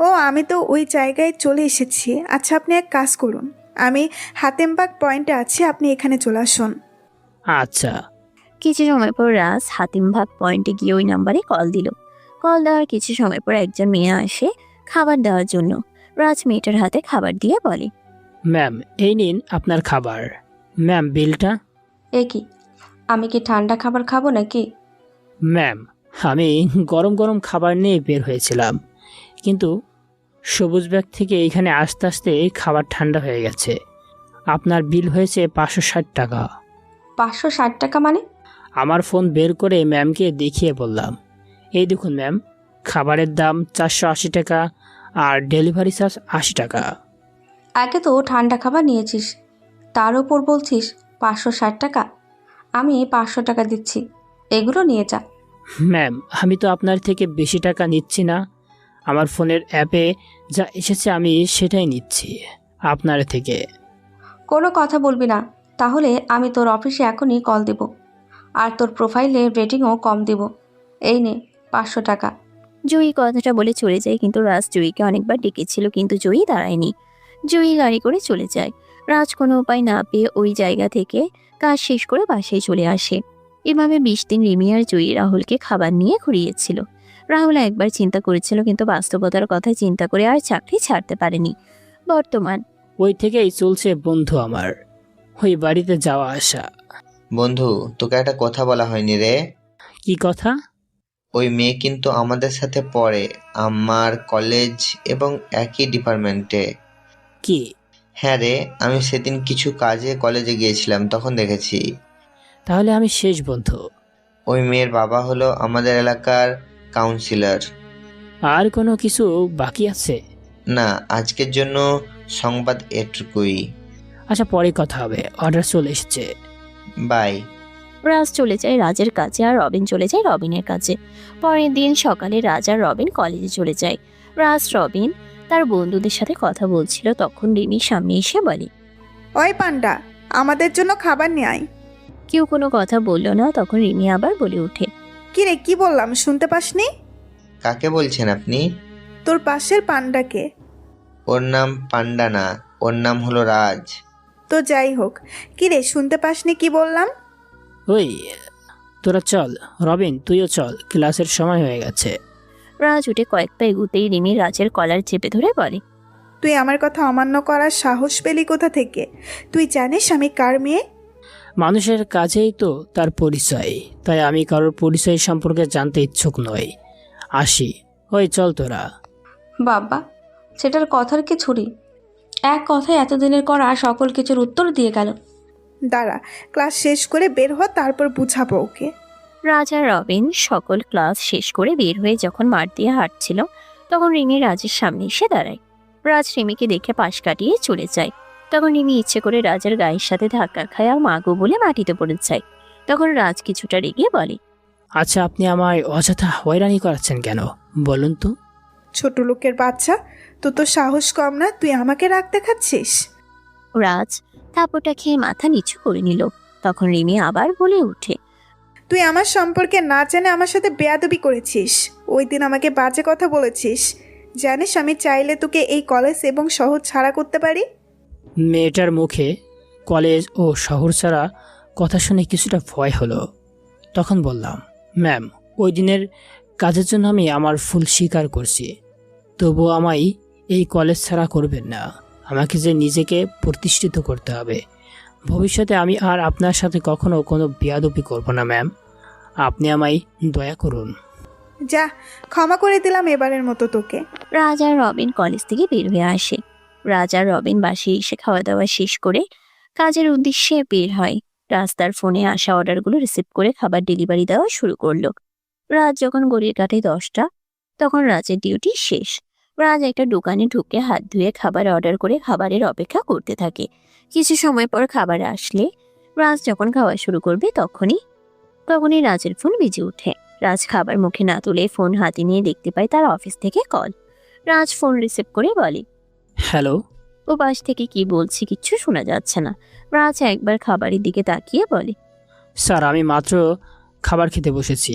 A: ও আমি তো ওই জায়গায় চলে এসেছি। আচ্ছা আপনি এক কাজ করুন, আমি হাতেমবাগ পয়েন্টে আছি, আপনি এখানে চলে আসুন।
B: আচ্ছা।
C: কিছু সময় পর রাজ হাতিমবাগ পয়েন্টে গিয়ে ওই নাম্বারে কল দিল। কল দেওয়ার কিছু সময় পর একজন মেয়ে আসে খাবার দেওয়ার জন্য। রাজ মেয়েটার হাতে খাবার দিয়ে বলে,
B: ম্যাম এই নিন আপনার খাবার। ম্যাম বিলটা।
J: এ কি, আমি কি ঠান্ডা খাবার খাবো নাকি?
B: ম্যাম আমি গরম গরম খাবার নিয়ে বের হয়েছিলাম, কিন্তু সবুজ ব্যাগ থেকে এখানে আস্তে আস্তে খাবার ঠান্ডা হয়ে গেছে। আপনার বিল হয়েছে 560 টাকা।
J: 560 টাকা মানে?
B: আমার ফোন বের করে ম্যামকে দেখিয়ে বললাম, এই দেখুন ম্যাম, খাবারের দাম 480 টাকা আর ডেলিভারি চার্জ 80 টাকা।
J: আগে তো ঠান্ডা খাবার নিয়েছিস, তার উপর বলছিস 560 টাকা। আমি 500 টাকা দিচ্ছি, এগুলো নিয়ে যা।
B: ম্যাম আমি তো আপনার থেকে বেশি টাকা নিচ্ছি না, আমার ফোনের অ্যাপে যা এসেছে আমি সেটাই নিচ্ছি আপনার থেকে।
J: কোনো কথা বলবি না, তাহলে আমি তোর অফিসে এখনই কল দেব আর তোর প্রোফাইলে রেটিংও কম দেব। এই নে 500 টাকা।
C: জয়ী কথাটা বলে চলে যায়, কিন্তু রাজ জয়ীকে অনেকবার ডেকেছিল কিন্তু জয়ী দাঁড়ায়নি। জয়ী গাড়ি করে চলে যায়। রাজ কোনো উপায় না পেয়ে ওই জায়গা থেকে কাজ শেষ করে বাসায় চলে আসে। এভাবে 20 দিন রিমি আর জয়ী রাহুলকে খাবার নিয়ে ঘুরিয়েছিল। রাহুল একবার চিন্তা করেছিল, কিন্তু বাস্তবতার কথা চিন্তা করে আর চাকরি ছাড়তে পারেনি। বর্তমান
B: ওই থেকেই চলছে বন্ধু আমার, ওই বাড়িতে যাওয়া আসা।
H: বন্ধু তোকে একটা কথা বলা হয়নি রে।
B: কি কথা?
H: ওই মেয়ে কিন্তু আমাদের সাথে পড়ে, আমার কলেজ এবং একই ডিপার্টমেন্টে।
B: কি?
H: হ্যাঁ রে, আমি সেদিন কিছু কাজে কলেজে গিয়েছিলাম, তখন দেখেছি।
B: তাহলে আমি শেষ বন্ধু।
H: ওই মেয়ের বাবা হলো আমাদের এলাকার কাউন্সিলর।
B: আর কোনো কিছু বাকি আছে?
H: না, আজকের জন্য সংবাদ এটুকুই।
B: আচ্ছা, পরে কথা হবে, অর্ডার চলে এসেছে।
H: বাই।
C: রাজ চলে যায় রাজের কাছে আর রবিন চলে যায় রবিনের কাছে। পরের দিন সকালে রাজ আর রবিন কলেজে চলে যায়। রাজ রবিন তার বন্ধুদের সাথে কথা বলছিল, তখন রিমি সামনে এসে বলে,
A: ওই পান্ডা, আমাদের জন্য খাবার নিয়ে আয়।
C: কেউ কোনো কথা বলল না। তখন রিমি আবার বলে ওঠে,
A: কি রে, কি বললাম শুনতে পাসনি?
H: কাকে বলছেন আপনি?
A: তোর পাশের পান্ডাকে।
H: ওর নাম পান্ডা না, ওর নাম হলো রাজ।
A: তো যাই হোক, কি রে শুনতে পাসনি কি বললাম?
B: ওই তোরা চল, রবিন তুইও চল, ক্লাসের সময় হয়ে গেছে।
C: রাজ উঠে কয়েক পা এগুতেই রিমি রাজের কলার চেপে ধরে বলে,
A: তুই আমার কথা অমান্য করার সাহস পেলি কোথা থেকে? তুই জানিস আমি কার মেয়ে?
B: মানুষের কাছেই তো তার পরিচয়, তাই আমি কারোর পরিচয় সম্পর্কে জানতে ইচ্ছুক নই। আসি, ওই চল তোরা।
J: বাবা, সেটার কথার কি ছুরি! এক কথায় এতদিনের করা সকল কিছুর উত্তর দিয়ে গেল।
A: দাঁড়া, ক্লাস শেষ করে বের হ, তারপর বুঝাবো ওকে।
C: রাজ আর রবিন সকল ক্লাস শেষ করে বের হয়ে যখন মাঠ দিয়ে হাঁটছিল, তখন রিমি রাজের সামনে এসে দাঁড়ায়। রাজ রিমিকে দেখে পাশ কাটিয়ে চলে যায়। তখন রিমি ইচ্ছে করে রাজের গায়ের সাথে ধাক্কা খায় আর মাগো বলে মাটিতে পড়ে যায়। তখন রাজ কিছুটা রেগে বলে,
B: আচ্ছা, আপনি আমায় অযথা হয়রানি করাচ্ছেন কেন বলুন তো?
A: ছোট লোকের বাচ্চা, তোর তো সাহস কম না, তুই আমাকে রাগ দেখাচ্ছিস?
C: রাজ থাপড়টা খেয়ে মাথা নিচু করে নিল। তখন রিমি আবার বলে ওঠে,
A: তুই আমার সম্পর্কে না জেনে আমার সাথে বেয়াদবি করেছিস। ওই দিন আমাকে বাজে কথা বলেছিস। জানিস আমি চাইলে তোকে এই কলেজ এবং শহর ছাড়া করতে পারি।
B: মেয়েটার মুখে কলেজ ও শহর ছাড়া কথা শুনে কিছুটা ভয় হলো। তখন বললাম, ম্যাম, ওই দিনের কাজের জন্য আমি আমার ভুল স্বীকার করছি, তবুও আমায় এই কলেজ ছাড়া করবেন না। আমাকে যে নিজেকে প্রতিষ্ঠিত করতে হবে। ভবিষ্যতে আমি আর আপনার সাথে কখনো কোনো বেয়াদবি করব না ম্যাম, আপনি আমায় দয়া করুন।
A: যা, ক্ষমা করে দিলাম এবারের মতো তোকে।
C: রাজ আর রবিন কলেজ থেকে বের হয়ে আসে। রাজ আর রবিন বাসায় এসে খাওয়া দাওয়া শেষ করে কাজের উদ্দেশ্যে বের হয়। রাজ তার ফোনে আসা অর্ডারগুলো রিসিভ করে খাবার ডেলিভারি দেওয়া শুরু করলো। রাজ যখন ঘড়ির কাঁটে 10টা, তখন রাজের ডিউটি শেষ। রাজ একটা দোকানে ঢুকে হাত ধুয়ে খাবার অর্ডার করে খাবারের অপেক্ষা করতে থাকে। কিছু সময় পর খাবার আসলে রাজ যখন খাওয়া শুরু করবে তখনই রাজের ফোন বেজে ওঠে। রাজ খাবার মুখে না তুলে ফোন হাতে নিয়ে দেখতে পায় তার অফিস থেকে কল। রাজ ফোন রিসিভ করে বলে,
B: হ্যালো।
C: ও পাশ থেকে কি বলছে কিচ্ছু শোনা যাচ্ছে না। রাজ একবার খাবারের দিকে তাকিয়ে বলে,
B: স্যার, আমি মাত্র খাবার খেতে বসেছি,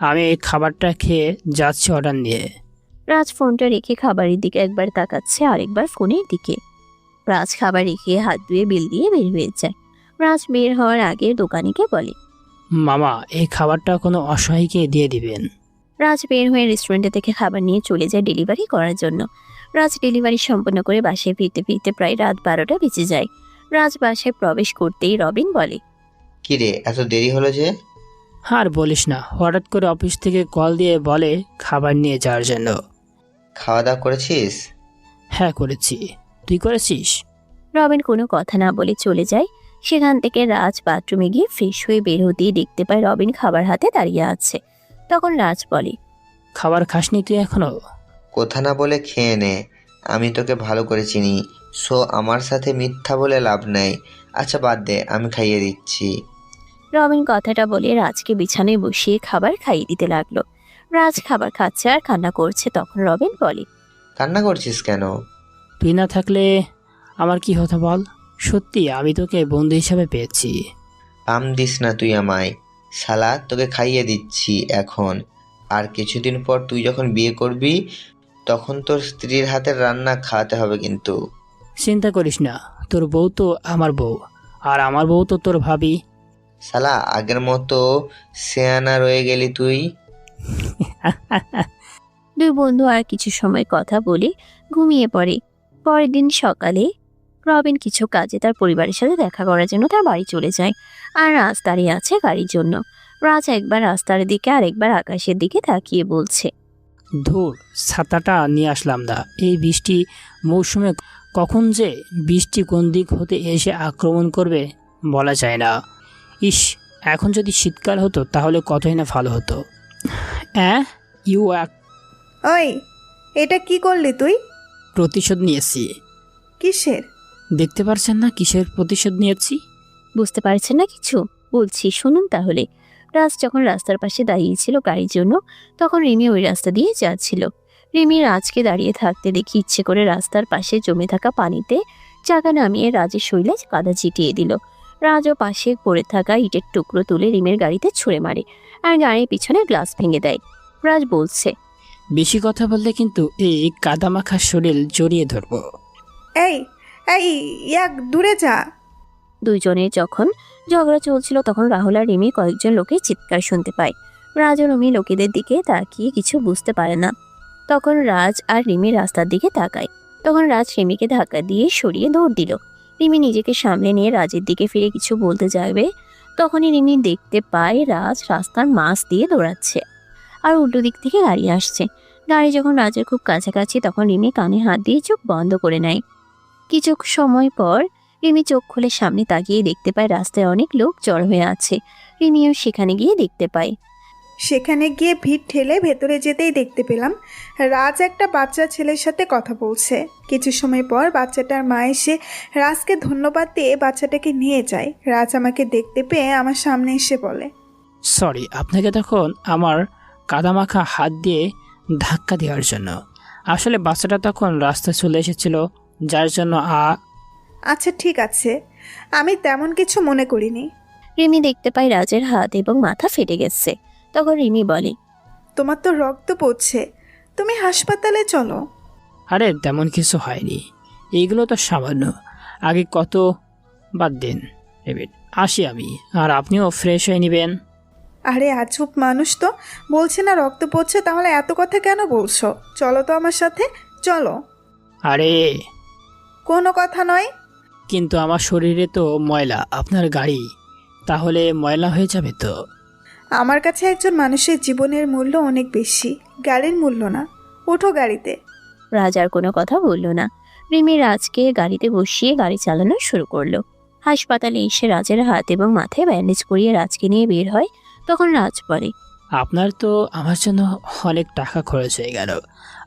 B: আমি এই খাবারটা খেয়ে যাচ্ছি অর্ডার নিয়ে।
C: রাজ ফোনটা রেখে খাবারের দিকে একবার তাকাচ্ছে, আরেকবার ফোনের দিকে। রাজ খাবার রেখে হাত ধুয়ে বিল দিয়ে বের হয়ে যায়। রাজ বের হওয়ার আগে দোকানিকে বলে,
B: মামা, এই খাবারটা কোনো অসহায়কে দিয়ে দিবেন।
C: রাজ বের হয়ে রেস্টুরেন্টে থেকে খাবার নিয়ে চলে যায় ডেলিভারি করার জন্য। রাজ ডেলিভারি সম্পন্ন করে বাসায় ফিরতে ফিরতে প্রায় রাত 12টা বেজে যায়। রাজ বাসায় প্রবেশ করতেই রবিন বলে,
H: কি রে, এত দেরি হলো যে?
B: আর বলিস না, হঠাৎ করে অফিস থেকে কল দিয়ে বলে খাবার নিয়ে যাওয়ার জন্য।
H: খাওয়া দাওয়া করেছিস?
B: হ্যাঁ করেছি, তুই করেছিস?
C: রবিন কোনো কথা না বলে চলে যায়। সেখান থেকে রাজ বাথরুমে গিয়ে ফ্রেশ হয়ে বের হতেই দেখতে পায় রবিন খাবার হাতে দাঁড়িয়ে আছে। তখন রাজ বলে,
B: খাবার খাসনি তুই এখনো?
H: কথা না বলে খেয়ে নে, আমি তোকে ভালো করে চিনি, সো আমার সাথে মিথ্যা বলে লাভ নাই। আচ্ছা বাদ দে, আমি খাইয়ে দিচ্ছি।
C: রবিন কথাটা বলে রাজকে বিছানায় বসিয়ে খাবার খাইয়ে দিতে লাগলো। রাজ খাবার খাচ্ছে আর কান্না করছে। তখন রবিন বলে,
H: কান্না করছিস কেন?
B: তুই না থাকলে আমার কি হতো বল? সত্যি আমি তোকে বন্ধু হিসাবে পেয়েছি।
H: পাম দিস না তুই আমায়, শালা, তোকে খাইয়ে দিচ্ছি এখন। আর কিছুদিন পর তুই যখন বিয়ে করবি তখন তোর স্ত্রীর হাতের রান্না খাওয়াতে হবে কিন্তু।
B: চিন্তা করিস না, তোর বউ তো আমার বউ, আর আমার বউ তো তোর ভাবি।
H: শালা, আগের মতো সেয়ানা রয়ে গেলি তুই।
C: দুই বন্ধু আর কিছু সময় কথা বলে ঘুমিয়ে পড়ে। পরের দিন সকালে রবিন কিছু কাজে তার পরিবারের সাথে দেখা করার জন্য তার বাড়ি চলে যায়। আর রাজ দাঁড়িয়ে আছে গাড়ির জন্য। রাজ একবার রাস্তার দিকে আর একবার আকাশের দিকে তাকিয়ে বলছে,
B: ধুর, ছাতাটা নিয়ে আসলাম না। এই বৃষ্টি মৌসুমে কখন যে বৃষ্টি কোন দিক হতে এসে আক্রমণ করবে বলা যায় না। ইস, এখন যদি শীতকাল হতো তাহলে কতই না ভালো হতো।
A: ওই, এটা কি করলি তুই?
B: প্রতিশোধ নিয়েছি।
A: কিসের?
B: দেখতে পারছেন না কিসের প্রতিশোধ নিয়েছি?
C: বুঝতে পারছেন না কিছু? বলছি শুনুন তাহলে। রাজ যখন রাস্তার পাশে দাঁড়িয়েছিল গাড়ির জন্য, তখন রিমি ওই রাস্তা দিয়ে যাচ্ছিল। রিমি রাজকে দাঁড়িয়ে থাকতে দেখে ইচ্ছে করে রাস্তার পাশে জমে থাকা পানিতে চাকা নামিয়ে রাজের শরীরে কাদা ছিটিয়ে দিল। রাজও পাশে পড়ে থাকা ইটের টুকরো তুলে রিমির গাড়িতে ছুঁড়ে মারে আর গাড়ির পিছনে গ্লাস ভেঙে দেয়। রাজ বলছে,
B: বেশি কথা বললে কিন্তু এই কাদামাখা শরীর জড়িয়ে ধরবো।
A: এই এই ইয়াক দূরে যা।
C: দুইজনের যখন ঝগড়া চলছিল তখন রাহুল আর রিমি কয়েকজন লোকের চিৎকার শুনতে পায়। রাজ ও রিমি লোকেদের দিকে তাকিয়ে কিছু বুঝতে পারে না। তখন রাজ আর রিমি রাস্তার দিকে তাকায়। তখন রাজ রিমিকে ধাক্কা দিয়ে সরিয়ে দৌড় দিল। রিমি নিজেকে সামলে নিয়ে রাজের দিকে ফিরে কিছু বলতে যাবে, তখনই রিমি দেখতে পায় রাজ রাস্তার মাঝ দিয়ে দৌড়াচ্ছে আর উল্টো দিক থেকে গাড়ি আসছে। গাড়ি যখন রাজের খুব কাছাকাছি তখন রিমি কানে হাত দিয়ে চোখ বন্ধ করে নেয়। কিছু সময় পর রিমি চোখ খুলে সামনে তাকিয়ে দেখতে পায় রাস্তায় অনেক লোক জড়ো হয়ে আছে। রিমিও সেখানে গিয়ে দেখতে পায়।
A: সেখানে গিয়ে ভিড় ঠেলে ভেতরে যেতেই দেখতে পেলাম রাজ একটা বাচ্চা ছেলের সাথে কথা বলছে। কিছু সময় পর বাচ্চাটার মা এসে রাজকে ধন্যবাদ দিয়ে বাচ্চাটাকে নিয়ে যায়। রাজ আমাকে দেখতে পেয়ে আমার সামনে এসে বলে,
B: সরি আপনাকে তখন আমার কাদামাখা হাত দিয়ে ধাক্কা দেওয়ার জন্য। আসলে বাচ্চাটা তখন রাস্তা চলে এসেছিল, যার জন্য
A: আচ্ছা ঠিক আছে, আমি তেমন কিছু মনে করিনি।
C: রিমি দেখতে পায় রাজের হাত এবং মাথা ফেটে গেছে। তখন রিমি বলে,
A: তোমার তো রক্ত পড়ছে, তুমি হাসপাতালে চলো।
B: আরে তেমন কিছু হয়নি, এইগুলো তো সামান্য। আগে কত বাদ দিন, এবার আসি আমি, আর আপনিও ফ্রেশ হয়ে নেবেন।
A: আরে আজব মানুষ তো, বলছে না রক্ত পড়ছে, তাহলে এত কথা কেন বলছো? চলো তো আমার সাথে, চলো।
B: আরে
A: কোনো কথা নয়।
B: কিন্তু আমার শরীরে তো ময়লা, আপনার গাড়ি তাহলে ময়লা হয়ে যাবে তো।
A: আমার কাছে একজন মানুষের জীবনের মূল্য অনেক বেশি, গাড়ির মূল্য না। ওঠো গাড়িতে।
C: রাজ আর কোনো কথা বলল না। রিমি রাজকে গাড়িতে বসিয়ে গাড়ি চালানো শুরু করলো। হাসপাতালে এসে রাজের হাত এবং মাথায় ব্যান্ডেজ করিয়ে রাজকে নিয়ে বের হয়। তখন রাজ বলে,
B: আপনার তো আমার জন্য অনেক টাকা খরচ হয়ে গেল,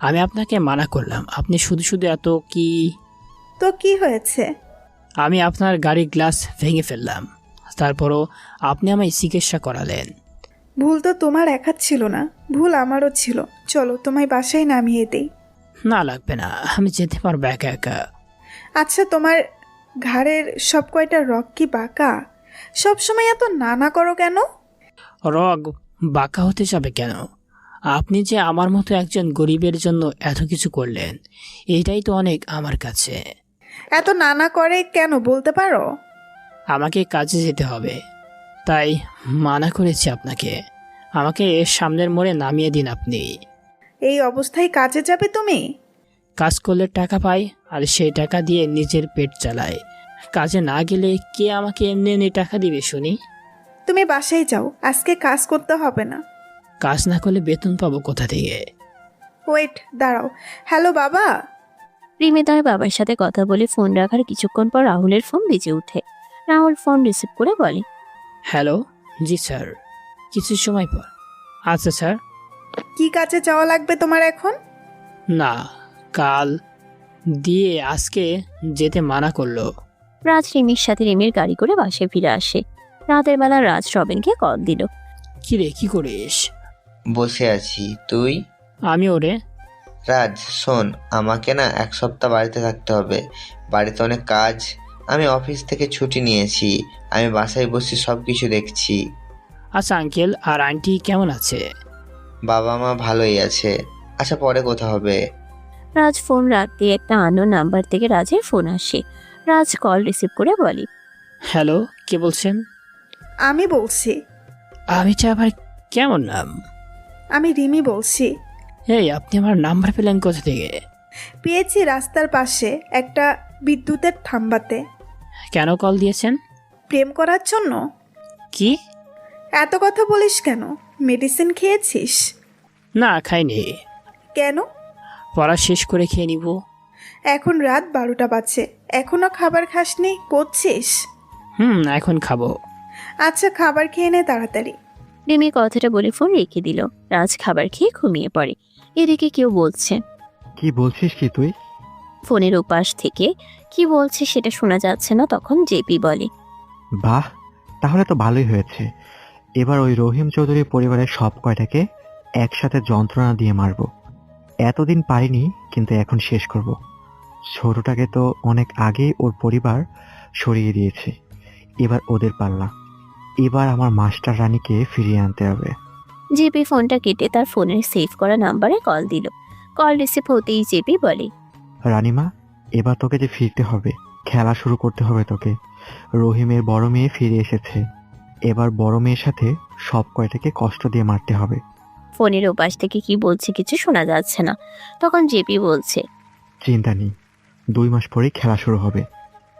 B: আমি আপনাকে মানা করলাম, আপনি শুধু শুধু এত কি?
A: তো কি হয়েছে?
B: আমি আপনার গাড়ির গ্লাস ভেঙে ফেললাম, তারপরও আপনি আমায় চিকিৎসা করালেন।
A: ভুল তো তোমার একার ছিল না, ভুল আমারও ছিল। চলো তোমায় বাসায় নামিয়ে দেই।
B: না লাগবে না, আমি যেতে পারবো একা একা।
A: আচ্ছা, তোমার ঘাড়ের সব কয়টা রগ কি বাঁকা? সবসময় এত নানা করো কেন?
B: রগ বাঁকা হতে যাবে কেন? আপনি যে আমার মতো একজন গরিবের জন্য এত কিছু করলেন, এইটাই তো অনেক আমার কাছে।
A: এত নানা করে কেন বলতে পারো?
B: আমাকে কাজে যেতে হবে, তাই মানা করেছি আপনাকে। আমাকে এর সামনের মোড়ে নামিয়ে দিন আপনি।
A: এই অবস্থায় কাজে যাবে তুমি?
B: কাজ করলে টাকা পাই, আর সেই টাকা দিয়ে নিজের পেট চালায়। কাজে না গেলে কে আমাকে এমনি এমনি টাকা দিবে শুনি?
A: তুমি বাসায় যাও, আজকে কাজ করতে হবে না।
B: কাজ না করলে বেতন পাবো কোথা থেকে?
A: ওয়েট, দাঁড়াও। হ্যালো বাবা।
C: রিমি তার বাবার সাথে কথা বলে ফোন রাখার কিছুক্ষণ পর রাহুলের ফোন বেজে ওঠে। রাহুল ফোন রিসিভ করে বলে,
B: হ্যালো, জি স্যার, কিছু সময় পর। আচ্ছা স্যার।
A: কি কাজে যাওয়া লাগবে তোমার এখন?
B: না, কাল দিয়ে আজকে যেতে মানা করলো।
C: রাজ রিমির সাথে রিমির গাড়ি করে বাসায় ফিরে আসে। রাতের বেলা রাজ রবিনকে কল দিল।
B: কিরে, কি করিস?
H: বসে আছি, তুই?
B: আমি ওরে।
H: রাজ শোন, আমাকে না 1 সপ্তাহ বাড়িতে থাকতে হবে, বাড়িতে অনেক কাজ। আমি অফিস থেকে ছুটি নিয়েছি, আমি বাসায় বসে সব কিছু দেখছি।
B: আচ্ছা আঙ্কেল আর আন্টি কেমন আছে?
H: বাবা মা ভালোই আছে। আচ্ছা পরে কথা হবে।
C: রাজ ফোন রাখতে একটা আননোন নাম্বার থেকে রাজের ফোন আসে। রাজ কল রিসিভ করে বলে,
B: হ্যালো, কে বলছেন?
A: আমি বলছি।
B: আমি তো আবার কেমন নাম?
A: আমি রিমি বলছি।
B: এই আপনি আমার নাম্বার পেলেন কোথা থেকে?
A: পেয়েছি রাস্তার পাশে একটা বিদ্যুতের থাম্বাতে।
B: কেন কল দিয়েছেন?
A: প্রেম করার জন্য।
B: কি?
A: এত কথা বলিস কেন? মেডিসিন খেয়েছিস?
B: না, খাইনি।
A: কেন?
B: পড়া শেষ করে খেয়ে নিব।
A: এখন রাত 12টা বাজে, এখনো খাবার খাসনি, করছিস?
B: এখন খাবো।
A: আচ্ছা খাবার খেয়ে নে তাড়াতাড়ি।
C: রিমি কথাটা বলে ফোন রেখে দিল। রাজ খাবার খেয়ে ঘুমিয়ে পড়ে। এদিকে কেউ বলছে,
K: কি বলছিস কি তুই?
C: ফোনের ওপাশ থেকে কি বলছে সেটা শোনা যাচ্ছে না, তখন জেপি বলে,
K: বাহ, তাহলে তো ভালোই হয়েছে। এবার ওই রহিম চৌধুরী পরিবারের সব কয়টাকে একসাথে যন্ত্রণা দিয়ে মারবো। এতদিন পারিনি, কিন্তু এখন শেষ করব। ছোটটাকে তো অনেক আগেই ওর পরিবার সরিয়ে দিয়েছে, এবার ওদের পাল্লা। এবার আমার মাস্টার রানীকে ফিরিয়ে আনতে হবে।
C: জেপি ফোনটা কেটে তার ফোনের সেভ করা নাম্বারে কল দিল। কল রিসিভ হতেই জেপি বলে,
K: রানীমা, এবার তোকে যে ফিরতে হবে, খেলা শুরু করতে হবে তোকে। রহিমের বড় মেয়ে ফিরে এসেছে, এবার বড় মেয়ের সাথে সব কয়টাকে কষ্ট দিয়ে মারতে হবে।
C: ফোনের ওপাশ থেকে কি বলছে কিছু শোনা যাচ্ছে না, তখন জেপি বলছে,
K: চিন্তা নেই, 2 মাস পরেই খেলা শুরু হবে।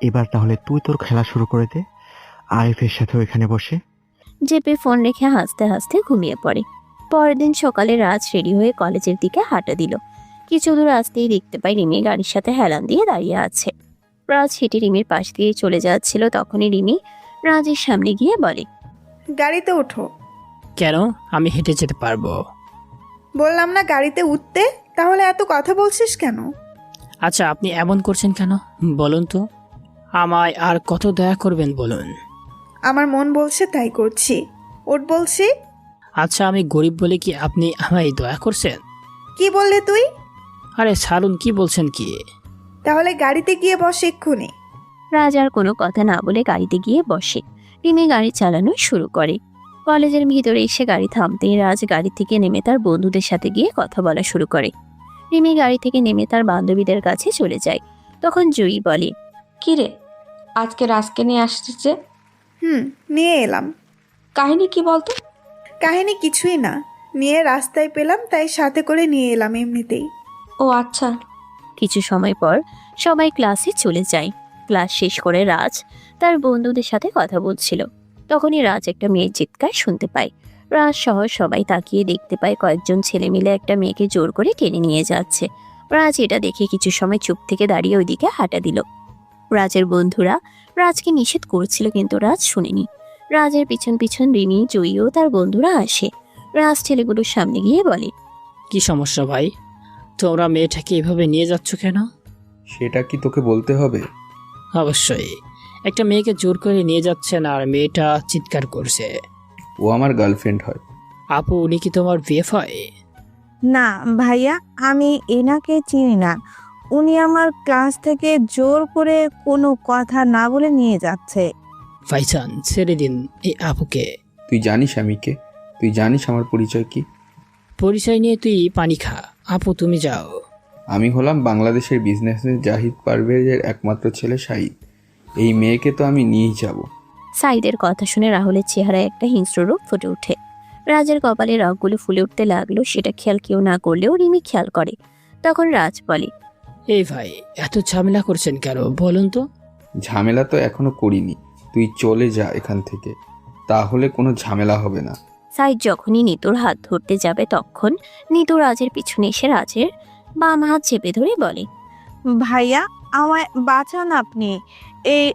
K: এবার তাহলে তুই তোর খেলা শুরু করে দে, আরিফের সাথে ওইখানে বসে।
C: জেপি ফোন রেখে হাসতে হাসতে ঘুমিয়ে পড়ে। পরের দিন সকালে রাজ রেডি হয়ে কলেজের দিকে হাঁটা দিল। কিছু দূর আসতেই দেখতে পায় রিমি গাড়ির সাথে হেলান দিয়ে দাঁড়িয়ে আছে। রাজ হেঁটে রিমির পাশ দিয়ে চলে যাচ্ছিল, তখনই রিমি রাজের সামনে গিয়ে বলে,
A: গাড়িতে ওঠো।
B: কেন? আমি হেঁটে যেতে পারবো।
A: বললাম না গাড়িতে উঠতে, তাহলে এত কথা বলছিস কেন?
B: আচ্ছা, আপনি এমন করছেন কেন বলুন তো? আমায় আর কত দয়া করবেন বলুন।
A: আমার মন বলছে তাই করছি। ওঠ বলছি।
B: আচ্ছা, আমি গরিব বলে কি আপনি আমায় দয়া করছেন?
A: কি বললে তুই?
B: আরে ছাড়ুন, কি বলছেন কি?
A: তাহলে গাড়িতে গিয়ে বস এক্ষুনি।
C: রাজ আর কোনো কথা না বলে গাড়িতে গিয়ে বসে। রিমি গাড়ি চালানো শুরু করে। কলেজের ভিতরে এসে গাড়ি থামতেই রাজ গাড়ি থেকে নেমে তার বন্ধুদের সাথে গিয়ে কথা বলা শুরু করে। রিমি গাড়ি থেকে নেমে তার বান্ধবীদের কাছে চলে যায়। তখন জুই বলে,
J: কি রে, আজকে রাজকে নিয়ে আসছিস যে?
A: নিয়ে এলাম।
J: কাহিনী কি বলতো?
A: কাহিনী কিছুই না, নিয়ে রাস্তায় পেলাম তাই সাথে করে নিয়ে এলাম এমনিতেই।
J: ও আচ্ছা।
C: কিছু সময় পর সবাই ক্লাসে চলে যায়। ক্লাস শেষ করে রাজ তার বন্ধুদের সাথে কথা বলছিল। তখনই রাজ একটা মেয়ের চিৎকার শুনতে পায়। রাজ সহ সবাই তাকিয়ে দেখতে পায় কয়েকজন ছেলে মিলে একটা মেয়েকে জোর করে টেনে নিয়ে যাচ্ছে। রাজ এটা দেখে কিছু সময় চুপ থেকে দাঁড়িয়ে ওইদিকে হাঁটা দিল। রাজের বন্ধুরা রাজকে নিষেধ করছিল, কিন্তু রাজ শুনেনি। রাজের পিছন পিছন রিমি, জয়ী ও তার বন্ধুরা আসে। রাজ ছেলেগুলোর সামনে গিয়ে বলে,
B: কি সমস্যা ভাই? তোমরা মেয়েটাকে এভাবে নিয়ে যাচ্ছ কেন?
L: সেটা কি তোকে বলতে হবে?
B: অবশ্যই, একটা মেয়েকে জোর করে নিয়ে যাচ্ছেন আর মেয়েটা চিৎকার করছে।
L: ও আমার গার্লফ্রেন্ড হয়।
B: আপু, উনি কি তোমার বিএফ হয়?
E: না ভাইয়া, আমি এনাকে চিনি না। উনি আমার ক্লাস থেকে জোর করে কোনো কথা না বলে নিয়ে যাচ্ছে।
B: ভাইজান, ছেড়ে দিন এই আপুকে।
L: তুই জানিস আমি কে? তুই জানিস আমার পরিচয় কি?
B: পরিচয় নিয়ে তুই পানি খা। আপু, তুমি যাও।
L: আমি হলাম বাংলাদেশের বিজনেসম্যান জাহিদ পারভেজের একমাত্র ছেলে শাহিদ। এই মেয়েকে তো আমি নিয়েই যাব।
C: সাইদের কথা শুনে রাহুলের চেহারায় একটা হিংস্র রূপ ফুটে ওঠে। রাজের কপালে রাগগুলো ফুলে উঠতে লাগলো, সেটা খেয়াল কেউ না করলেও রিমি খেয়াল করে। তখন রাজ বলে,
B: এই ভাই, এত ঝামেলা করছেন কেন বলুন তো?
L: ঝামেলা তো এখনো করিনি, তুই চলে যা এখান থেকে, তাহলে কোনো ঝামেলা হবে না।
C: সাইদ যখনই নিতুর হাত ধরতে যাবে তখন নিতু রাজের পিছনে এসে রাজের বাম হাত চেপে ধরে বলে,
E: ভাইয়া, আমায় বাঁচান আপনি। এই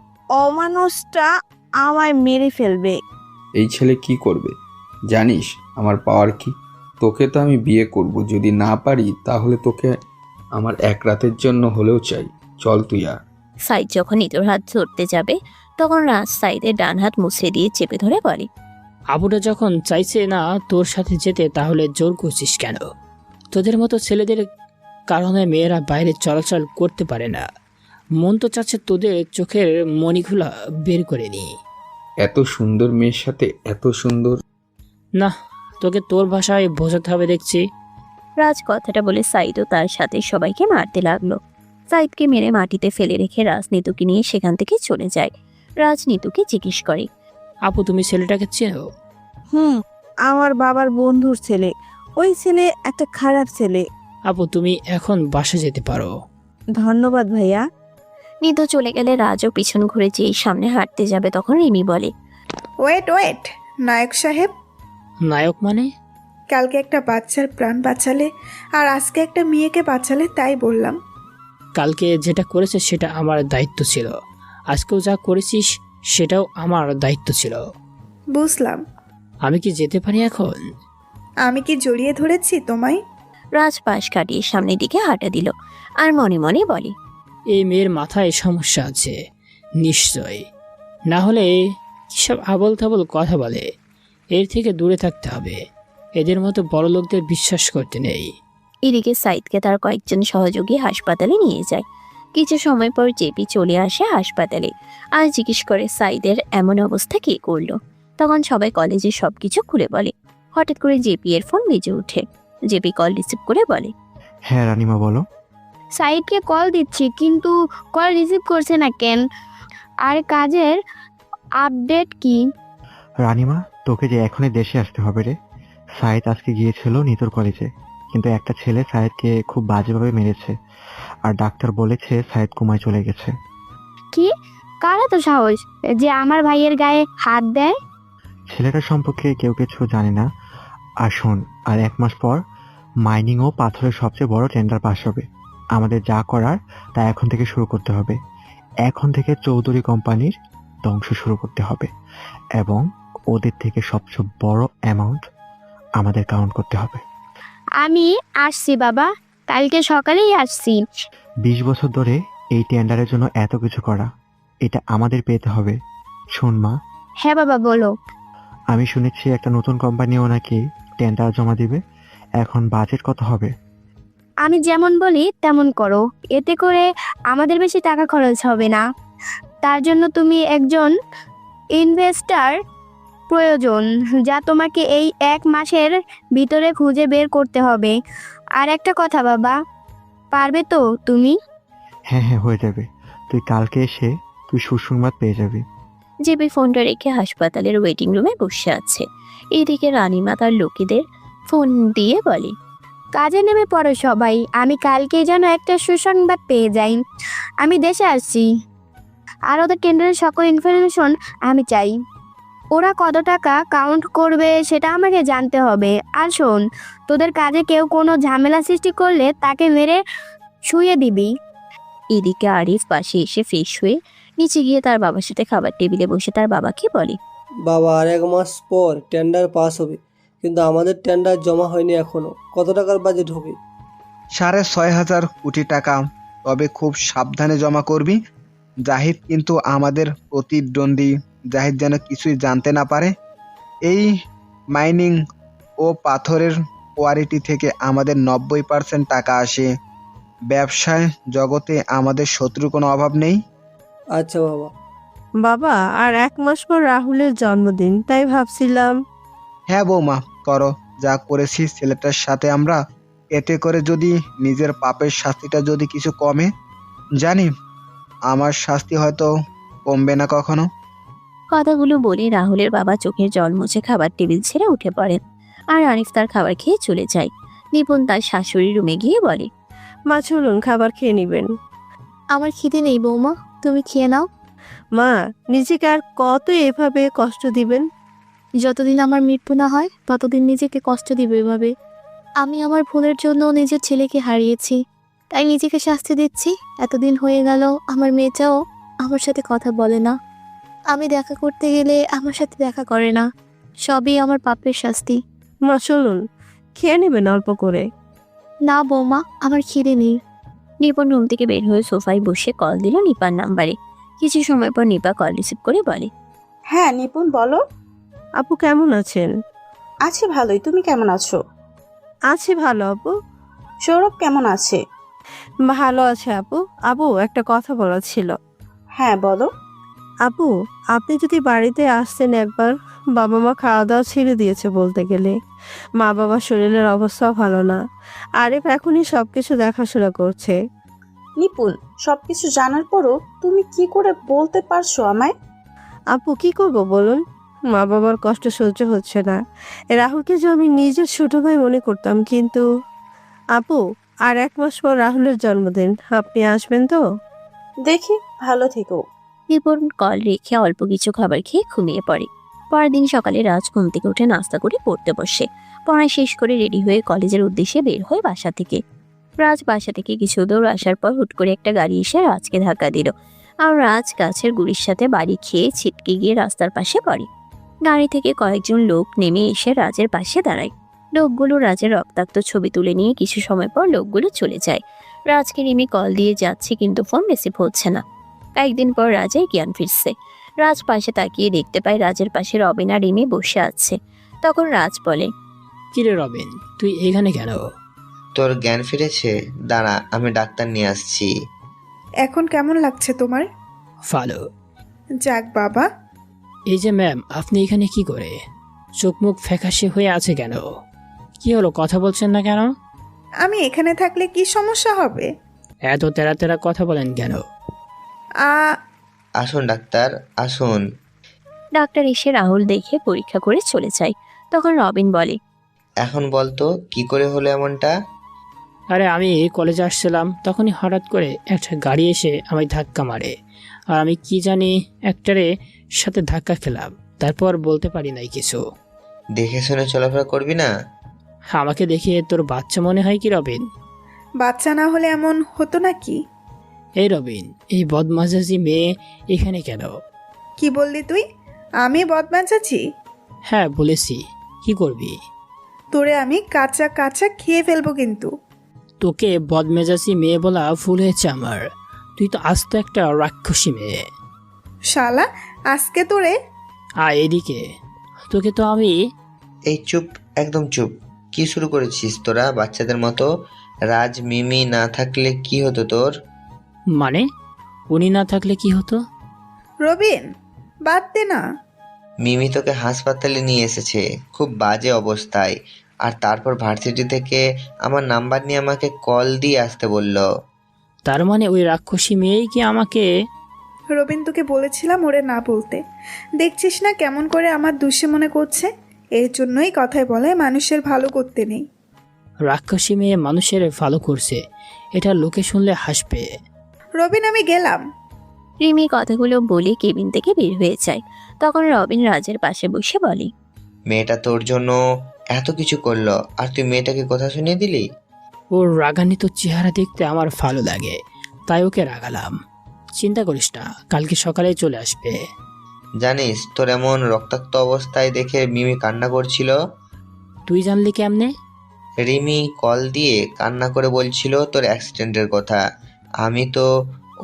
E: অমানুষটা আমায় মেরে ফেলবে।
L: এই ছেলে কি করবে জানিস আমার পাওয়ার কি? তোকে তো আমি বিয়ে করব, যদি না পারি তাহলে তোকে আমার এক রাতের জন্য হলেও চাই। চল তুই আর।
C: সাইদ যখন নিতুর হাত ধরতে যাবে তখন রাজ সাইদের ডান হাত মুছে দিয়ে চেপে ধরে বলে,
B: আবুটা যখন চাইছে না তোর সাথে যেতে, তাহলে জোর করছিস কেন? তোদের মতো ছেলেদের কারণে মেয়েরা বাইরে চলাচল করতে পারে না। মন তো চাচ্ছে তোদের চোখের মণিগুলা বের করে নি।
L: এত সুন্দর মেয়ের সাথে এত সুন্দর।
B: না, তোকে তোর ভাষায় বোঝাতে হবে দেখছি।
C: রাজ কথাটা বলে সাইদও তার সাথে সবাইকে মারতে লাগলো। সাইদকে মেরে মাটিতে ফেলে রেখে রাজ নিতুকে নিয়ে সেখান থেকে চলে যায়। রাজ নিতুকে জিজ্ঞেস করে,
B: আপু, তুমি ছেলেটাকে চেনো?
E: আমার বাবার বন্ধুর ছেলে। ওই ছেলে একটা খারাপ ছেলে।
B: আপু, তুমি এখন বাসা যেতে পারো।
E: ধন্যবাদ ভাইয়া।
C: নিতু চলে গেলে রাজও পিছন ঘুরে যেই সামনে হাঁটতে যাবে তখন রিমি বলে,
A: ওয়েট, নায়ক সাহেব।
B: নায়ক মানে?
A: কালকে একটা বাচ্চার প্রাণ বাঁচালে আর আজকে একটা মেয়েকে বাঁচালে, তাই বললাম।
B: কালকে যেটা করেছে সেটা আমার দায়িত্ব ছিল, আজকেও যা করেছিস সেটাও আমার দায়িত্ব ছিল।
A: বুঝলাম।
B: আমি কি যেতে পারি এখন?
A: আমি কি জড়িয়ে ধরেছি তোমায়?
C: রাজ পাশ কাটিয়ে সামনের দিকে হাঁটা দিল আর মনে মনে বলে,
B: এই মেয়ের মাথায় সমস্যা আছে নিশ্চয়, না হলে কিসব আবল তাবল কথা বলে। এর থেকে দূরে থাকতে হবে, এদের মতো বড় লোকদের বিশ্বাস করতে নেই।
C: এদিকে সাইদকে তার কয়েকজন সহযোগী হাসপাতালে নিয়ে যায়। কিছু সময় পর জেপি চলে আসে হাসপাতালে আর জিজ্ঞেস করে সাইদের এমন অবস্থা কে করলো। তখন সবাই কলেজে সবকিছু খুলে বলে। হঠাৎ করে জেপি এর ফোন বেজে ওঠে। জেপি কল রিসিভ করে বলে,
K: হ্যাঁ রানিমা বলো।
F: সাইডকে কল দিচ্ছি কিন্তু কল রিসিভ করছে না কেন? আর কাজের আপডেট কি?
K: রানিমা তোকে যে এখনই দেশে আসতে হবে রে। সাইদ আজকে গিয়েছিল নিতর কলেজে, কিন্তু একটা ছেলে সাইদকে খুব বাজেভাবে মেরেছে আর ডাক্তার বলেছে সাইদ কোমায় চলে গেছে।
F: কি? কারা তো সাহস যে আমার ভাইয়ের গায়ে হাত দেয়?
K: ছেলেটার সম্পর্কে কেউ কিছু জানে না। আর শোন, আর 1 মাস পর মাইনিং ও পাথরের সবচেয়ে বড় টেন্ডার পাস হবে। আমাদের যা করার তা এখন থেকে শুরু করতে হবে। এখন থেকে চৌধুরী কোম্পানির ধ্বংস শুরু করতে হবে এবং ওদের থেকে সবচেয়ে বড় অ্যামাউন্ট আমাদের কাউন্ট করতে হবে।
F: আমি আসছি বাবা, কালকে সকালেই আসছি।
K: 20 বছর ধরে এই টেন্ডারের জন্য এত কিছু করা, এটা আমাদের পেতে হবে। শোন মা,
F: হ্যাঁ বাবা বলো।
K: আমি শুনেছি একটা নতুন কোম্পানিও নাকি টেন্ডার জমা দিবে। এখন বাজেট কত হবে?
F: আমি যেমন বলি তেমন করো, এতে করে আমাদের বেশি টাকা খরচ হবে না। তার জন্য তুমি একজন ইনভেস্টার প্রয়োজন, যা তোমাকে এই 1 মাসের ভিতরে খুঁজে বের করতে হবে। আর একটা কথা বাবা, পারবে তো তুমি?
K: হ্যাঁ হ্যাঁ হয়ে যাবে। তুই কালকে এসে তুই সুসংবাদ পেয়ে যাবি।
C: জেপি ফোনটা রেখে হাসপাতালের ওয়েটিং রুমে বসে আছে। এদিকে রানীমা তার লোকেদের ফোন দিয়ে বলে,
F: কাজে নেমে পড়ো সবাই, আমি কালকে যেন একটা সুসংবাদ পেয়ে যাই। আমি দেশে আসছি আর ওদের টেন্ডারের সকল ইনফরমেশন আমি চাই। ওরা কত টাকা কাউন্ট করবে সেটা আমাকে জানতে হবে। আর শোন, তোদের কাজে কেউ কোনো ঝামেলা সৃষ্টি করলে তাকে মেরে শুয়ে দিবি।
C: এদিকে আরিফ পাশে এসে ফ্রেশ হয়ে নিচে গিয়ে তার বাবার সাথে খাবার টেবিলে বসে তার বাবাকে বলে,
D: বাবা আর 1 মাস পর টেন্ডার পাস হবে, কিন্তু আমাদের টেন্ডার জমা হয়নি এখনো। কত টাকার বাজেট হবে?
G: 6,500 কোটি টাকা। তবে খুব সাবধানে জমা করবি। জাহিদ কিন্তু আমাদের প্রতিদ্বন্দ্বী। জাহিদ যেন কিছুই জানতে না পারে। এই মাইনিং ও পাথরের কোয়ালিটি থেকে আমাদের 90% টাকা আসে। ব্যবসায় জগতে আমাদের শত্রুর কোনো অভাব নেই।
D: আচ্ছা বাবা।
E: বাবা, আর 1 মাস পর রাহুলের জন্মদিন, তাই ভাবছিলাম।
G: হ্যাঁ বৌমা, করো। যা করেছি ছেলেটার সাথে আমরা, এতে করে যদি নিজের পাপের শাস্তিটা যদি কিছু কমে, জানি আমার শাস্তি হয়তো কমবে না কখনো।
C: কথাগুলো বলে রাহুলের বাবা চোখের জল মুছে খাবার টেবিল ছেড়ে উঠে পড়েন আর আরিফ তার খাবার খেয়ে চলে যায়। নিপুণ তার শাশুড়ির রুমে গিয়ে বলে,
E: মা চলুন খাবার খেয়ে নিবেন।
F: আমার খিদে নেই বৌমা, তুমি খেয়ে নাও।
E: মা, নিজেকে আর কত এভাবে কষ্ট দিবেন?
F: যতদিন আমার মৃত্যু না হয় ততদিন নিজেকে কষ্ট দিবে এভাবে। আমি আমার ভুলের জন্য নিজের ছেলেকে হারিয়েছি, তাই নিজেকে শাস্তি দিচ্ছি। এতদিন হয়ে গেল আমার মেয়েটাও আমার সাথে কথা বলে না। আমি দেখা করতে গেলে আমার সাথে দেখা করে না। সবই আমার পাপের শাস্তি।
E: মা চলুন, খেয়ে নেবেন অল্প করে।
F: না বৌমা, আমার খিদে নেই।
C: নিপুণ রুম থেকে বের হয়ে সোফায় বসে কল দিল নিপার নাম্বারে। কিছু সময় পর নিপা কল রিসিভ করে বলে,
A: হ্যাঁ নিপুণ বলো।
E: আপু কেমন আছেন?
A: আছি ভালোই, তুমি কেমন আছো?
E: আছি ভালো আপু।
A: সৌরভ কেমন আছে?
E: ভালো আছে আপু। আপু একটা কথা বলার ছিল।
A: হ্যাঁ বলো।
E: আপু, আপনি যদি বাড়িতে আসতেন একবার। বাবা মা খাওয়া দাওয়া ছেড়ে দিয়েছে বলতে গেলে। মা বাবার শরীরের অবস্থাও ভালো না। আরিফ এখনই সবকিছু দেখাশোনা করছে।
A: নিপুণ, সবকিছু জানার পরও তুমি কি করে বলতে পারছো আমায়?
E: আপু কি করব বলুন? মা বাবার কষ্ট সহ্য হচ্ছে না। রাহুলকে যে আমি নিজের ছোট ভাই মনে করতাম, কিন্তু আপু আর 1 মাস পর রাহুলের জন্মদিন, আপনি আসবেন তো?
A: দেখি, ভালো থেকো।
C: নিপুণ কল রেখে অল্প কিছু খাবার খেয়ে ঘুমিয়ে পড়ে। পরের দিন সকালে রাজ ঘুম থেকে উঠে নাস্তা করে পড়তে বসে। পড়া শেষ করে রেডি হয়ে কলেজের উদ্দেশ্যে বের হয় বাসা থেকে। রাজ বাসা থেকে কিছু দূর আসার পর হুট করে একটা গাড়ি এসে রাজকে ধাক্কা দিল আর রাজ গাছের গুড়ির সাথে বাড়ি খেয়ে ছিটকে গিয়ে রাস্তার পাশে পড়ে। গাড়ি থেকে কয়েকজন লোক নেমে এসে রাজের পাশে দাঁড়ায়। লোকগুলো রাজের রক্তাক্ত ছবি তুলে নিয়ে কিছু সময় পর লোকগুলো চলে যায়। রাজকে রিমি কল দিয়ে যাচ্ছে কিন্তু ফোন রিসিভ হচ্ছে না। কয়েকদিন পর রাজের জ্ঞান ফিরছে। রাজ পাশে তাকিয়ে দেখতে পায় রাজের পাশে রবিন আর রিমি বসে আছে। তখন রাজ বলে,
B: কিরে রবিন, তুই এখানে কেন?
H: তোর জ্ঞান ফিরেছে? দাঁড়া, আমি ডাক্তার নিয়ে আসছি।
A: এখন কেমন লাগছে তোমার?
B: ভালো।
A: যাক বাবা।
B: এই যে ম্যাম, আপনি এখানে কি করে? চোখ মুখ ফ্যাকাশে হয়ে আছে কেন? কি হলো, কথা বলছেন না কেন?
A: আমি এখানে থাকলে কি সমস্যা হবে?
B: এত তেরা তেরা কথা বলেন কেন?
A: আ
H: আসুন ডাক্তার, আসুন।
C: ডাক্তার এসে রাহুল দেখে পরীক্ষা করে চলে যায়। তখন রবিন বলে,
H: এখন বলতো কি করে হলো এমনটা?
B: আরে আমি কলেজে আসছিলাম, তখনই হঠাৎ করে একটা গাড়ি এসে আমায় ধাক্কা মারে। আর আমি কি জানি একটারে সাথে ধাক্কা খেলাম, তারপর বলতে পারি নাই কিছু।
H: দেখে শুনে চলাফেরা করবি না?
B: আমাকে দেখে তোর বাচ্চা মনে হয় কি রবিন?
A: বাচ্চা না হলে এমন হতো নাকি?
B: এই রবিন, এই বদমাজাজি মেয়ে এখানে কেন?
A: কি বললি তুই? আমি বদমাজ আছি?
B: হ্যাঁ বলেছি, কি করবি?
A: তোরে আমি কাঁচা কাঁচা খেয়ে ফেলবো কিন্তু।
B: তোকে বদমেজাজি মেয়ে বলা ভুল হয়েছে আমার। তুই তো আস্ত একটা রাক্ষসী মেয়ে।
A: শালা, আজকে তোরে।
B: এদিকে, তোকে তো আমি।
H: এই চুপ, একদম চুপ। কি শুরু করেছিস তোরা বাচ্চাদের মতো? রাজ মিমি না থাকলে কি হতো তোর?
B: মানে উনি না থাকলে কি হতো?
A: রবিন, বাদ দে না।
H: মিমি তোকে হাসপাতালে নিয়ে এসেছে খুব বাজে অবস্থায়, আর তারপর ভার্সিটি থেকে আমার নাম্বার নিয়ে আমাকে কল দিয়ে আসতে বলল।
B: তার মানে ওই রাক্ষসী মেয়েই কি আমাকে?
A: রবিন, তোকে বলেছিলাম ওরে না বলতে। দেখছিস না কেমন করে আমার দুষে মনে করছে? এর জন্যই কথায় বলে মানুষের ভালো করতে নেই।
B: রাক্ষসী মেয়ে মানুষের ভালো করছে, এটা লোকে শুনলে হাসবে।
A: রবিন, আমি গেলাম।
C: রিমি কথাগুলো বলে কেবিন থেকে বের হয়ে যায়। তখন রবিন রাজের পাশে বসে বলে,
H: মেয়েটা তোর জন্য এত কিছু করলো, আর তুই মেয়েটাকে কথা শুনিয়ে দিলি?
B: ওর রাগান্বিত চেহারা দেখতে আমার ভালো লাগে, তাই ওকে রাগালাম। চিন্তা করিস না, কালকে সকালে চলে আসবে।
H: জানিস তোর এমন রক্তাক্ত অবস্থায় দেখে মিমি কান্না করছিল।
B: তুই জানলি কেমনে?
H: রিমি কল দিয়ে কান্না করে বলছিল তোর অ্যাক্সিডেন্টের কথা। আমি তো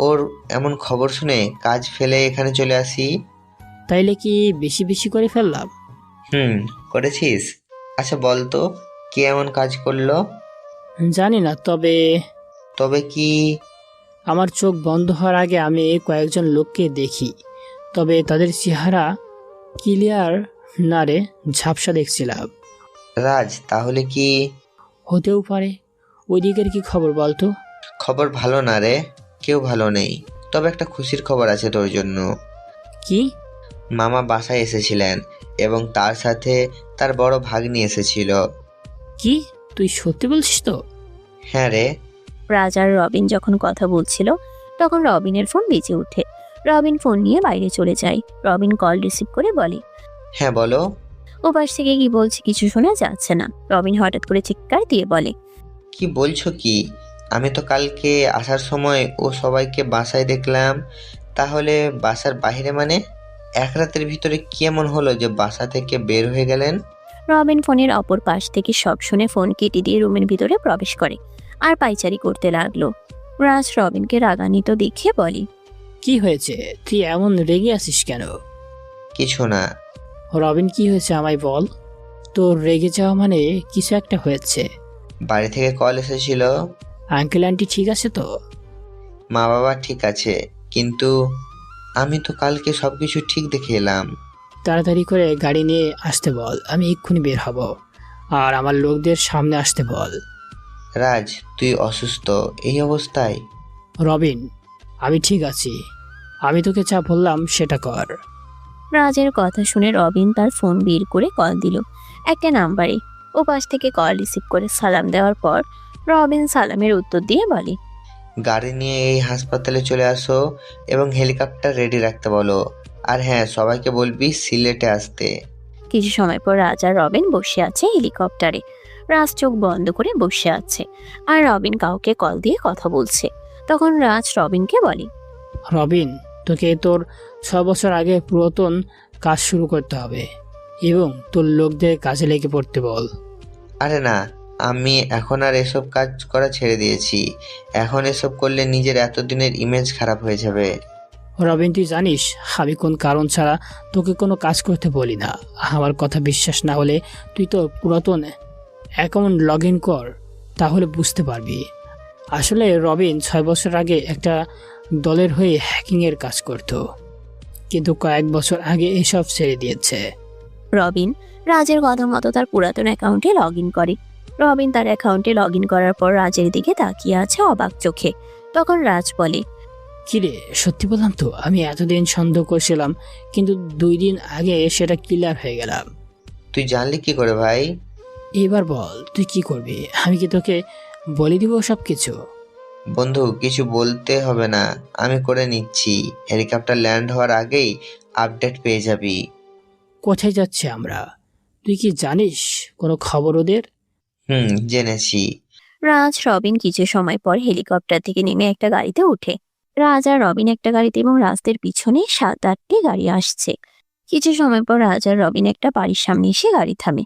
H: ওর এমন খবর শুনে কাজ ফেলে এখানে চলে আসি।
B: তাইলে কি বেশি বেশি করে ফেললাম?
H: করেছিস। আচ্ছা বল তো, কে এমন কাজ করলো?
B: জানি না, তবে
H: তবে কি?
B: আমার চোখ বন্ধ হওয়ার আগে আমি কয়েকজন লোককে দেখি, তবে তাদের চেহারা ক্লিয়ার না রে, ঝাপসা দেখছিলাম।
H: রাজ, তাহলে কি?
B: হতেও পারে। ওই দিকের কি খবর বলতো?
H: খবর ভালো না রে, কেউ ভালো নেই। তবে একটা খুশির খবর আছে তোর জন্য।
B: কি?
H: মামা বাসায় এসেছিলেন এবং তার সাথে তার বড় ভাগ্নি এসেছিল।
B: কি তুই সত্যি বলছিস তো?
H: হ্যাঁ রে।
C: রাজ আর রবিন যখন কথা বলছিল তখন রবিনের ফোন বেজে ওঠে। রবিন ফোন নিয়ে বাইরে চলে যায়। রবিন কল রিসিভ করে বলে,
H: হ্যাঁ বলো।
C: ওপাশ থেকে কি বলছে কিছু শোনা যাচ্ছে না। রবিন হঠাৎ করে চিৎকার দিয়ে বলে,
H: কি বলছো কি? আমি তো কালকে আসার সময় ও সবাইকে বাসায় দেখলাম। তাহলে বাসার বাইরে মানে? এক রাতের ভিতরে কি এমন হলো যে বাসা থেকে বের হয়ে গেলেন?
C: রবিন ফোনের অপর পাশ থেকে সব শুনে ফোন কেটে দিয়ে রুমের ভিতরে প্রবেশ করে আর পাইচারি করতে লাগলো। রাজ রবিনকে রাগান্বিত দেখে বলে,
B: কি হয়েছে? তুই এমন রেগে আছিস কেন?
H: কিছু না।
B: রবিন, কি হয়েছে আমায় বল। তোর রেগে যাওয়া মানে কিছু একটা হয়েছে।
H: বাড়ি থেকে কল এসেছিল।
B: আঙ্কেল আন্টি ঠিক আছে তো?
H: মা বাবা ঠিক আছে, কিন্তু আমি তো কালকে সবকিছু ঠিক দেখে এলাম।
B: তাড়াতাড়ি করে গাড়ি নিয়ে আসতে বল, আমি এক্ষুনি বের হব। আর আমার লোকদের সামনে আসতে বল।
H: রাজ, তুই অসুস্থ এই অবস্থায়?
B: রবিন, আমি ঠিক আছি, আমি তোকে যা বললাম সেটা কর।
C: রাজের কথা শুনে রবিন তার ফোন বের করে কল দিল একটা নাম্বারে। ও পাশ থেকে কল রিসিভ করে সালাম দেওয়ার পর রবিন সালামের উত্তর দিয়ে বলে,
H: গাড়ি নিয়ে এই হাসপাতালে চলে আসো এবং হেলিকপ্টার রেডি রাখতে বলো। আর হ্যাঁ, সবাইকে বলবি সিলেটে আসতে।
C: কিছু সময় পর রাজ আর রবিন বসে আছে হেলিকপ্টারে। রাজ চোখ বন্ধ করে বসে আছে আর রবিন কাউকে কল দিয়ে কথা বলছে। তখন রাজ রবিনকে বলে,
B: রবিন, তোকে তোর 6 বছর আগে পুরাতন কাজ শুরু করতে হবে এবং তোর লোকদের কাজে লেগে পড়তে বল।
H: আরে না, আমি এখন আর এসব কাজ করা ছেড়ে দিয়েছি। এখন এসব করলে নিজের এতদিনের ইমেজ খারাপ হয়ে যাবে।
B: রবিন, তুই জানিস আমি কোন কারণ ছাড়া তোকে কোনো কাজ করতে বলি না। আমার কথা বিশ্বাস না হলে তুই তো পুরাতন অ্যাকাউন্ট লগ ইন কর, তাহলে বুঝতে পারবি। আসলে রবিন 6 বছর আগে একটা দলের হয়ে হ্যাকিংয়ের কাজ করত, কিন্তু কয়েক বছর আগে এসব ছেড়ে দিয়েছে।
C: রবিন রাজের কথা মতো তার পুরাতন অ্যাকাউন্টে লগ ইন করে। রবিন তার অ্যাকাউন্টে লগ ইন করার পর রাজের দিকে তাকিয়ে আছে অবাক চোখে। তখন রাজ বলে,
B: কিরে, সত্যি বললাম তো, আমি এতদিন সন্দেহ করছিলাম, কিন্তু 2 দিন আগে সেটা ক্লিয়ার হয়ে গেলাম।
H: তুই জানলি কি করে ভাই?
B: এবার বল তুই কি করবি? আমি কি তোকে বলে দিব সব কিছু?
H: বন্ধু, কিছু বলতে হবে না, আমি করে নিচ্ছি। হেলিকপ্টার ল্যান্ড হওয়ার আগেই আপডেট পেয়ে যাবি।
B: কোথায় যাচ্ছে আমরা? তুই কি জানিস কোনো খবর ওদের?
H: জেনেছি।
C: রাজ রবিন কিছু সময় পর হেলিকপ্টার থেকে নেমে একটা গাড়িতে উঠে। রাজ আর রবিন একটা গাড়িতে এবং রাজদের পিছনে 7-8টি গাড়ি আসছে। কিছু সময় পর রাজ আর রবিন একটা বাড়ির সামনে এসে গাড়ি থামে।